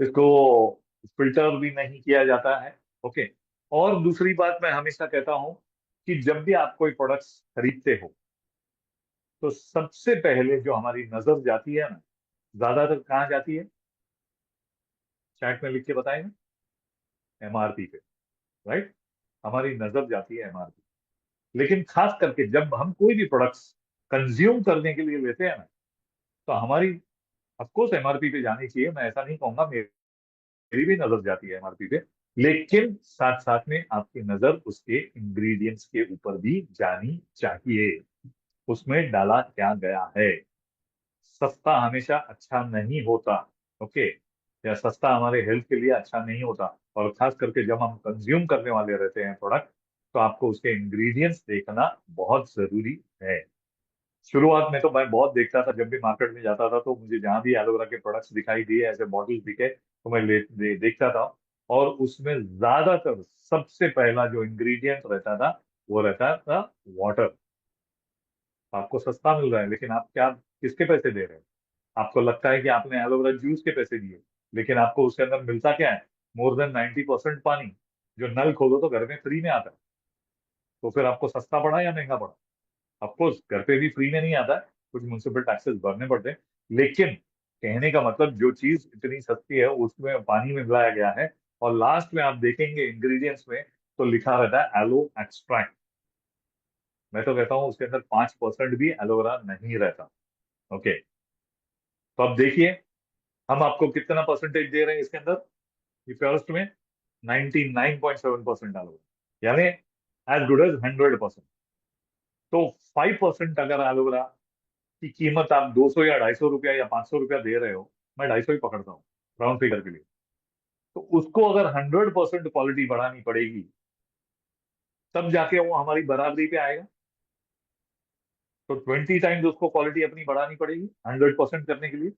इसको फिल्टर भी नहीं किया जाता है। ओके, और दूसरी बात मैं हमेशा कहता हूं कि जब भी आप कोई प्रोडक्ट्स खरीदते हो तो सबसे पहले जो हमारी नजर जाती है ना, ज्यादातर कहाँ जाती है, चैट में लिख के बताएंगे, एमआरपी पे, राइट। हमारी नजर जाती है एमआरपी। लेकिन खास करके जब हम कोई भी प्रोडक्ट्स कंज्यूम करने के लिए लेते हैं ना, तो हमारी ऑफकोर्स एमआरपी पे जानी चाहिए, मैं ऐसा नहीं कहूंगा, मेरी भी नजर जाती है एमआरपी पे। लेकिन साथ साथ में आपकी नजर उसके इंग्रेडिएंट्स के ऊपर भी जानी चाहिए, उसमें डाला क्या गया है। सस्ता हमेशा अच्छा नहीं होता। ओके, या सस्ता हमारे हेल्थ के लिए अच्छा नहीं होता। और खास करके जब हम कंज्यूम करने वाले रहते हैं प्रोडक्ट तो आपको उसके इंग्रेडिएंट्स देखना बहुत जरूरी है। शुरुआत में तो मैं बहुत देखता था, जब भी मार्केट में जाता था तो मुझे जहां भी एलोवेरा के प्रोडक्ट्स दिखाई दिए, ऐसे बॉटल दिखे तो मैं देखता था। और उसमें ज्यादातर सबसे पहला जो इंग्रेडिएंट रहता था वो रहता था वाटर। आपको सस्ता मिल रहा है लेकिन आप क्या किसके पैसे दे रहे हो? आपको लगता है कि आपने एलोवेरा जूस के पैसे दिए, लेकिन आपको उसके अंदर मिलता क्या है? मोर देन 90% पानी, जो नल खोलो तो घर में फ्री में आता है। तो फिर आपको सस्ता पड़ा या महंगा पड़ा? ऑफकोर्स घर पे भी फ्री में नहीं आता है, कुछ म्यूनसिपल टैक्सेस भरने पड़ते हैं। लेकिन कहने का मतलब, जो चीज इतनी सस्ती है उसमें पानी में मिलाया गया है, और लास्ट में आप देखेंगे इंग्रेडिएंट्स में तो लिखा रहता है एलो एक्सट्रैक्ट। मैं तो कहता हूँ उसके अंदर 5% भी एलोवेरा नहीं रहता। ओके, तो अब देखिए हम आपको कितना परसेंटेज दे रहे हैं इसके अंदर। ये फर्स्ट में 99.7% एलोवेरा, यानी एज गुड एज 100%। तो 5% अगर एलोवेरा की कीमत आप 200 या 250 रुपया या 500 रुपया दे रहे हो, मैं 250 ही पकड़ता हूँ राउंड फिगर के लिए, तो उसको अगर 100% क्वालिटी बढ़ानी पड़ेगी, तब जाके वो हमारी बराबरी पे आएगा। तो 20 टाइम्स उसको क्वालिटी अपनी बढ़ानी पड़ेगी 100% करने के लिए।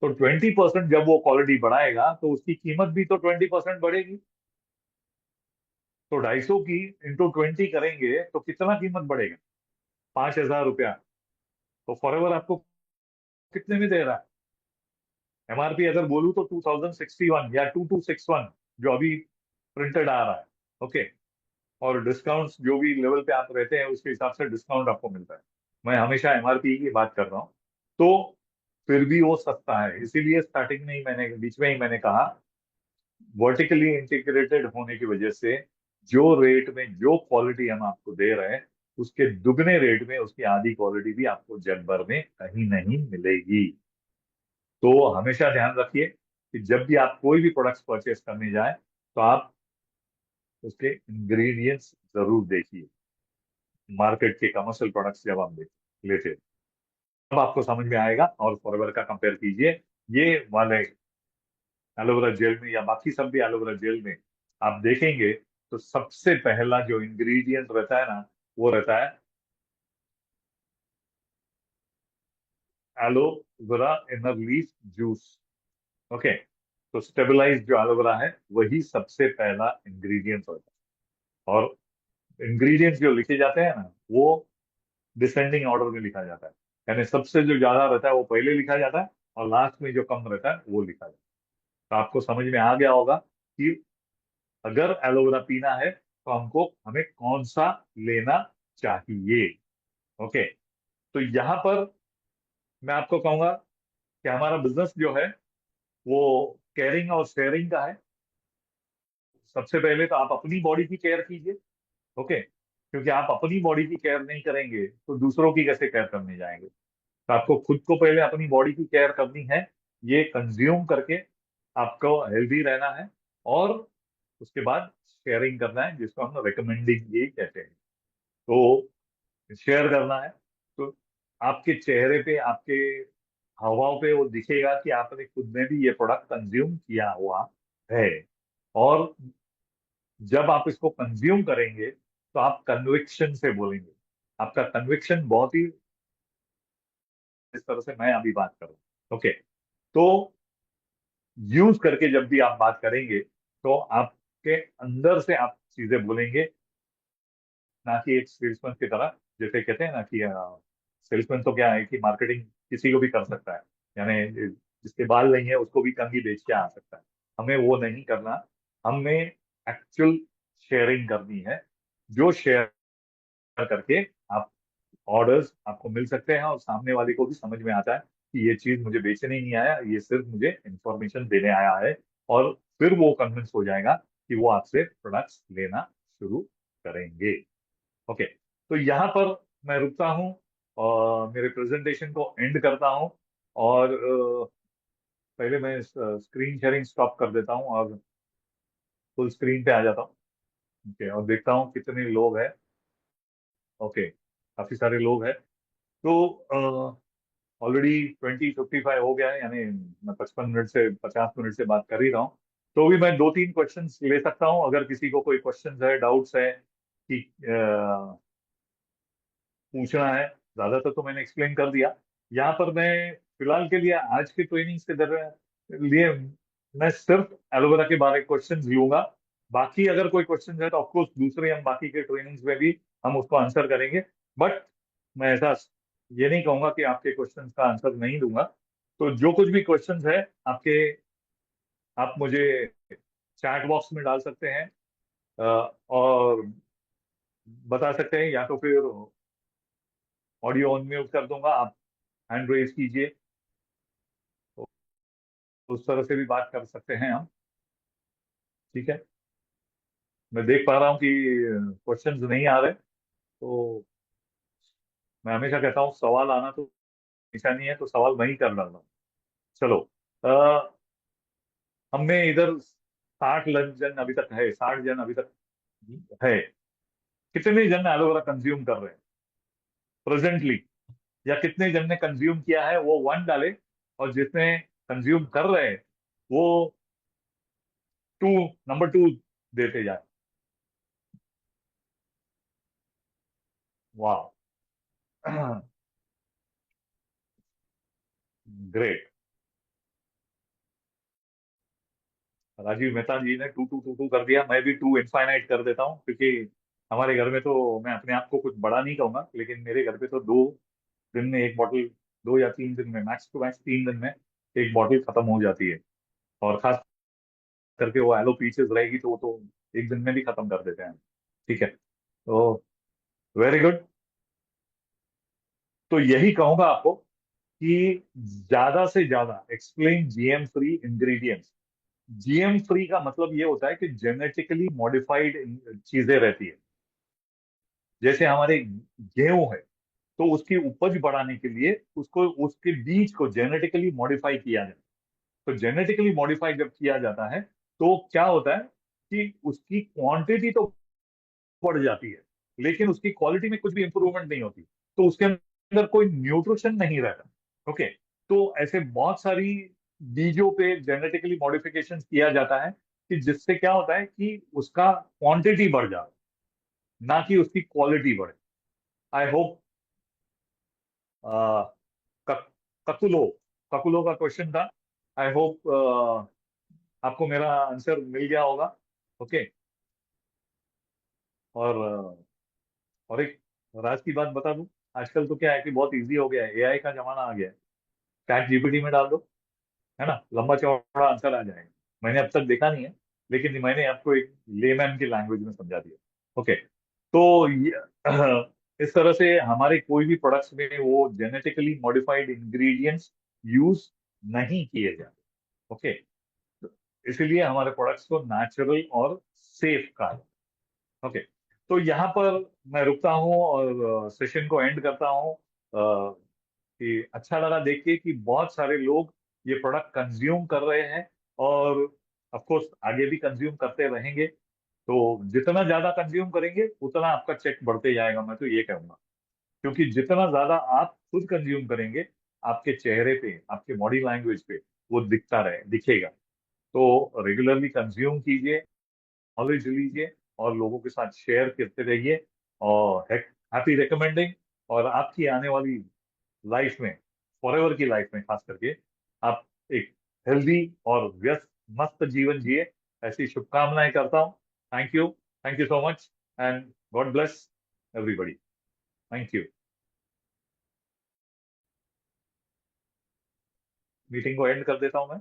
तो 20% जब वो क्वालिटी बढ़ाएगा तो उसकी कीमत भी तो 20% बढ़ेगी। तो 250 की इंटू 20 करेंगे तो कितना कीमत बढ़ेगा? 5,000 रुपया। तो फॉरएवर आपको कितने में दे रहा है? एमआरपी अगर बोलूं तो 2061 या 2261, जो अभी प्रिंटेड आ रहा है। ओके, और डिस्काउंट जो भी लेवल पे आप रहते हैं उसके हिसाब से डिस्काउंट आपको मिलता है। मैं हमेशा एमआरपी की बात कर रहा हूँ। तो फिर भी वो सस्ता है, इसीलिए स्टार्टिंग में ही मैंने, बीच में ही मैंने कहा, वर्टिकली इंटीग्रेटेड होने की वजह से जो रेट में जो क्वालिटी हम आपको दे रहे हैं, उसके दुगने रेट में उसकी आधी क्वालिटी भी आपको जग भर में कहीं नहीं मिलेगी। तो हमेशा ध्यान रखिए कि जब भी आप कोई भी प्रोडक्ट्स परचेस करने जाएं, तो आप उसके इंग्रेडिएंट्स जरूर देखिए। मार्केट के कमर्शियल प्रोडक्ट्स जब आप देख लेते हैं, तब आपको समझ में आएगा। और फॉरएवर का कंपेयर कीजिए ये वाले एलोवेरा जेल में या बाकी सब भी एलोवेरा जेल में, आप देखेंगे तो सबसे पहला जो इंग्रेडिएंट रहता है ना, वो रहता है aloe vera inner leaf juice. Okay, तो स्टेबलाइज जो एलोवेरा है वही सबसे पहला इंग्रेडिएंट होता है। और इंग्रेडिएंट्स जो लिखे जाते हैं ना, वो डिसेंडिंग ऑर्डर में लिखा जाता है, यानी सबसे जो ज्यादा रहता है वो पहले लिखा जाता है, और लास्ट में जो कम रहता है वो लिखा जाता है। तो आपको समझ में आ गया होगा कि अगर एलोवेरा पीना है तो हमको हमें कौन सा लेना चाहिए। ओके, तो यहाँ पर मैं आपको कहूंगा कि हमारा बिजनेस जो है वो केयरिंग और शेयरिंग का है। सबसे पहले तो आप अपनी बॉडी की केयर कीजिए। ओके, क्योंकि आप अपनी बॉडी की केयर नहीं करेंगे तो दूसरों की कैसे केयर करने जाएंगे? तो आपको खुद को पहले अपनी बॉडी की केयर करनी है, ये कंज्यूम करके आपको हेल्दी रहना है, और उसके बाद शेयरिंग करना है, जिसको हम रिकमेंडिंग ये कहते हैं। तो शेयर करना है, तो आपके चेहरे पे, आपके हावभाव पे वो दिखेगा कि आपने खुद ने भी ये प्रोडक्ट कंज्यूम किया हुआ है। और जब आप इसको कंज्यूम करेंगे तो आप कन्विक्शन से बोलेंगे। आपका कन्विक्शन बहुत ही, इस तरह से मैं अभी बात कर रहा हूँ। ओके, तो यूज करके जब भी आप बात करेंगे तो आपके अंदर से आप चीजें बोलेंगे, ना कि एक सेल्समैन की तरह। जैसे कहते हैं ना कि सेल्समैन तो क्या है कि मार्केटिंग किसी को भी कर सकता है, यानी जिसके बाल नहीं है उसको भी कंघी बेच के आ सकता है। हमें वो नहीं करना, हमें एक्चुअल शेयरिंग करनी है। जो शेयर करके आप ऑर्डर्स आपको मिल सकते हैं, और सामने वाले को भी समझ में आता है कि ये चीज मुझे बेचने नहीं आया, ये सिर्फ मुझे इंफॉर्मेशन देने आया है। और फिर वो कन्विंस हो जाएगा कि वो आपसे प्रोडक्ट्स लेना शुरू करेंगे। ओके, तो यहाँ पर मैं रुकता हूँ और मेरे प्रेजेंटेशन को एंड करता हूँ। और पहले मैं स्क्रीन शेयरिंग स्टॉप कर देता हूँ और फुल स्क्रीन पे आ जाता हूँ। ओके, और देखता हूँ कितने लोग हैं। ओके, काफी सारे लोग हैं। तो ऑलरेडी 20:55 हो गया है, यानी मैं 55 मिनट से 50 मिनट से बात कर ही रहा हूँ। तो भी मैं दो तीन क्वेश्चंस ले सकता हूँ, अगर किसी को कोई क्वेश्चंस है, डाउट्स है कि पूछना है। ज्यादातर तो मैंने एक्सप्लेन कर दिया। यहाँ पर मैं फिलहाल के लिए आज की ट्रेनिंग के लिए मैं सिर्फ एलोवेरा के बारे में क्वेश्चंस लूंगा। बाकी अगर कोई क्वेश्चन है तो ऑफकोर्स दूसरे हम बाकी के ट्रेनिंग्स में भी हम उसको आंसर करेंगे। बट मैं ऐसा ये नहीं कहूंगा कि आपके क्वेश्चंस का आंसर नहीं दूंगा। तो जो कुछ भी क्वेश्चंस है आपके, आप मुझे चैट बॉक्स में डाल सकते हैं, और बता सकते हैं, या तो फिर ऑडियो ऑन म्यूट कर दूंगा, आप हैंड रेज कीजिए, तो उस तरह से भी बात कर सकते हैं हम। ठीक है। मैं देख पा रहा हूँ कि क्वेश्चंस नहीं आ रहे, तो मैं हमेशा कहता हूँ सवाल आना तो निशानी है, तो सवाल मैं ही कर रहा हूँ। चलो, अ, हमने इधर 60 जन अभी तक है, 60 जन अभी तक है। कितने जन एलोवेरा कंज्यूम कर रहे हैं प्रेजेंटली, या कितने जन ने कंज्यूम किया है वो वन डाले, और जिसने कंज्यूम कर रहे हैं वो टू, नंबर टू देते जाए। वाह, ग्रेट। राजीव मेहता जी ने टू टू टू टू कर दिया, मैं भी टू इनफाइनाइट कर देता हूँ, क्योंकि हमारे घर में तो, मैं अपने आप को कुछ बड़ा नहीं कहूंगा, लेकिन मेरे घर पे तो 2 दिन में एक बॉटल, 2 या 3 दिन में, मैक्स टू मैक्स 3 दिन में एक बॉटल खत्म हो जाती है। और खास करके वो एलो पीचेस रहेगी तो वो तो एक दिन में भी खत्म कर देते हैं। ठीक है, तो वेरी गुड। तो यही कहूंगा आपको कि ज्यादा से ज्यादा explain GM free ingredients. GM free का मतलब ये होता है कि जेनेटिकली मॉडिफाइड चीजें रहती है। जैसे हमारे गेहूं है, तो उसकी उपज बढ़ाने के लिए उसको, उसके बीज को जेनेटिकली मॉडिफाई किया जाए। तो जेनेटिकली मॉडिफाई जब किया जाता है तो क्या होता है कि उसकी क्वांटिटी तो बढ़ जाती है, लेकिन उसकी क्वालिटी में कुछ भी इंप्रूवमेंट नहीं होती, तो उसके अंदर कोई न्यूट्रिशन नहीं रहता। ओके। तो ऐसे बहुत सारी बीजों पे जेनेटिकली मॉडिफिकेशन किया जाता है कि जिससे क्या होता है कि उसका क्वांटिटी बढ़ जाए, ना कि उसकी क्वालिटी बढ़े। आई होप, ककुलो, ककुलो का क्वेश्चन था। आई होप आपको मेरा आंसर मिल गया होगा। ओके। और और एक राज की बात बता दूं, आजकल तो क्या है कि बहुत इजी हो गया है, एआई का जमाना आ गया है। चैट जीपीटी में डाल दो, है ना, लंबा चौड़ा आंसर आ जाएगा। मैंने अब तक देखा नहीं है, लेकिन मैंने आपको एक लेमैन की लैंग्वेज में समझा दिया। ओके। तो इस तरह से हमारे कोई भी प्रोडक्ट्स में वो जेनेटिकली मॉडिफाइड इंग्रेडिएंट्स यूज नहीं किए जाते। ओके। तो इसीलिए हमारे प्रोडक्ट्स को नेचुरल और सेफ कहा जाता है। ओके। तो यहाँ पर मैं रुकता हूँ और सेशन को एंड करता हूँ। कि अच्छा लगा देख के कि बहुत सारे लोग ये प्रोडक्ट कंज्यूम कर रहे हैं, और ऑफ कोर्स आगे भी कंज्यूम करते रहेंगे। तो जितना ज्यादा कंज्यूम करेंगे उतना आपका चेक बढ़ते जाएगा, मैं तो ये कहूंगा। क्योंकि जितना ज्यादा आप खुद कंज्यूम करेंगे, आपके चेहरे पे, आपके बॉडी लैंग्वेज पे वो दिखता रहे, दिखेगा। तो रेगुलरली कंज्यूम कीजिए, नॉलेज लीजिए, और लोगों के साथ शेयर करते रहिए। और हैप्पी रिकमेंडिंग। और आपकी आने वाली लाइफ में, फॉरएवर की लाइफ में खास करके, आप एक हेल्दी और व्यस्त मस्त जीवन जिए, ऐसी शुभकामनाएं करता हूँ। Thank you so much, and God bless everybody. Thank you. Meeting को एंड कर देता हूँ मैं।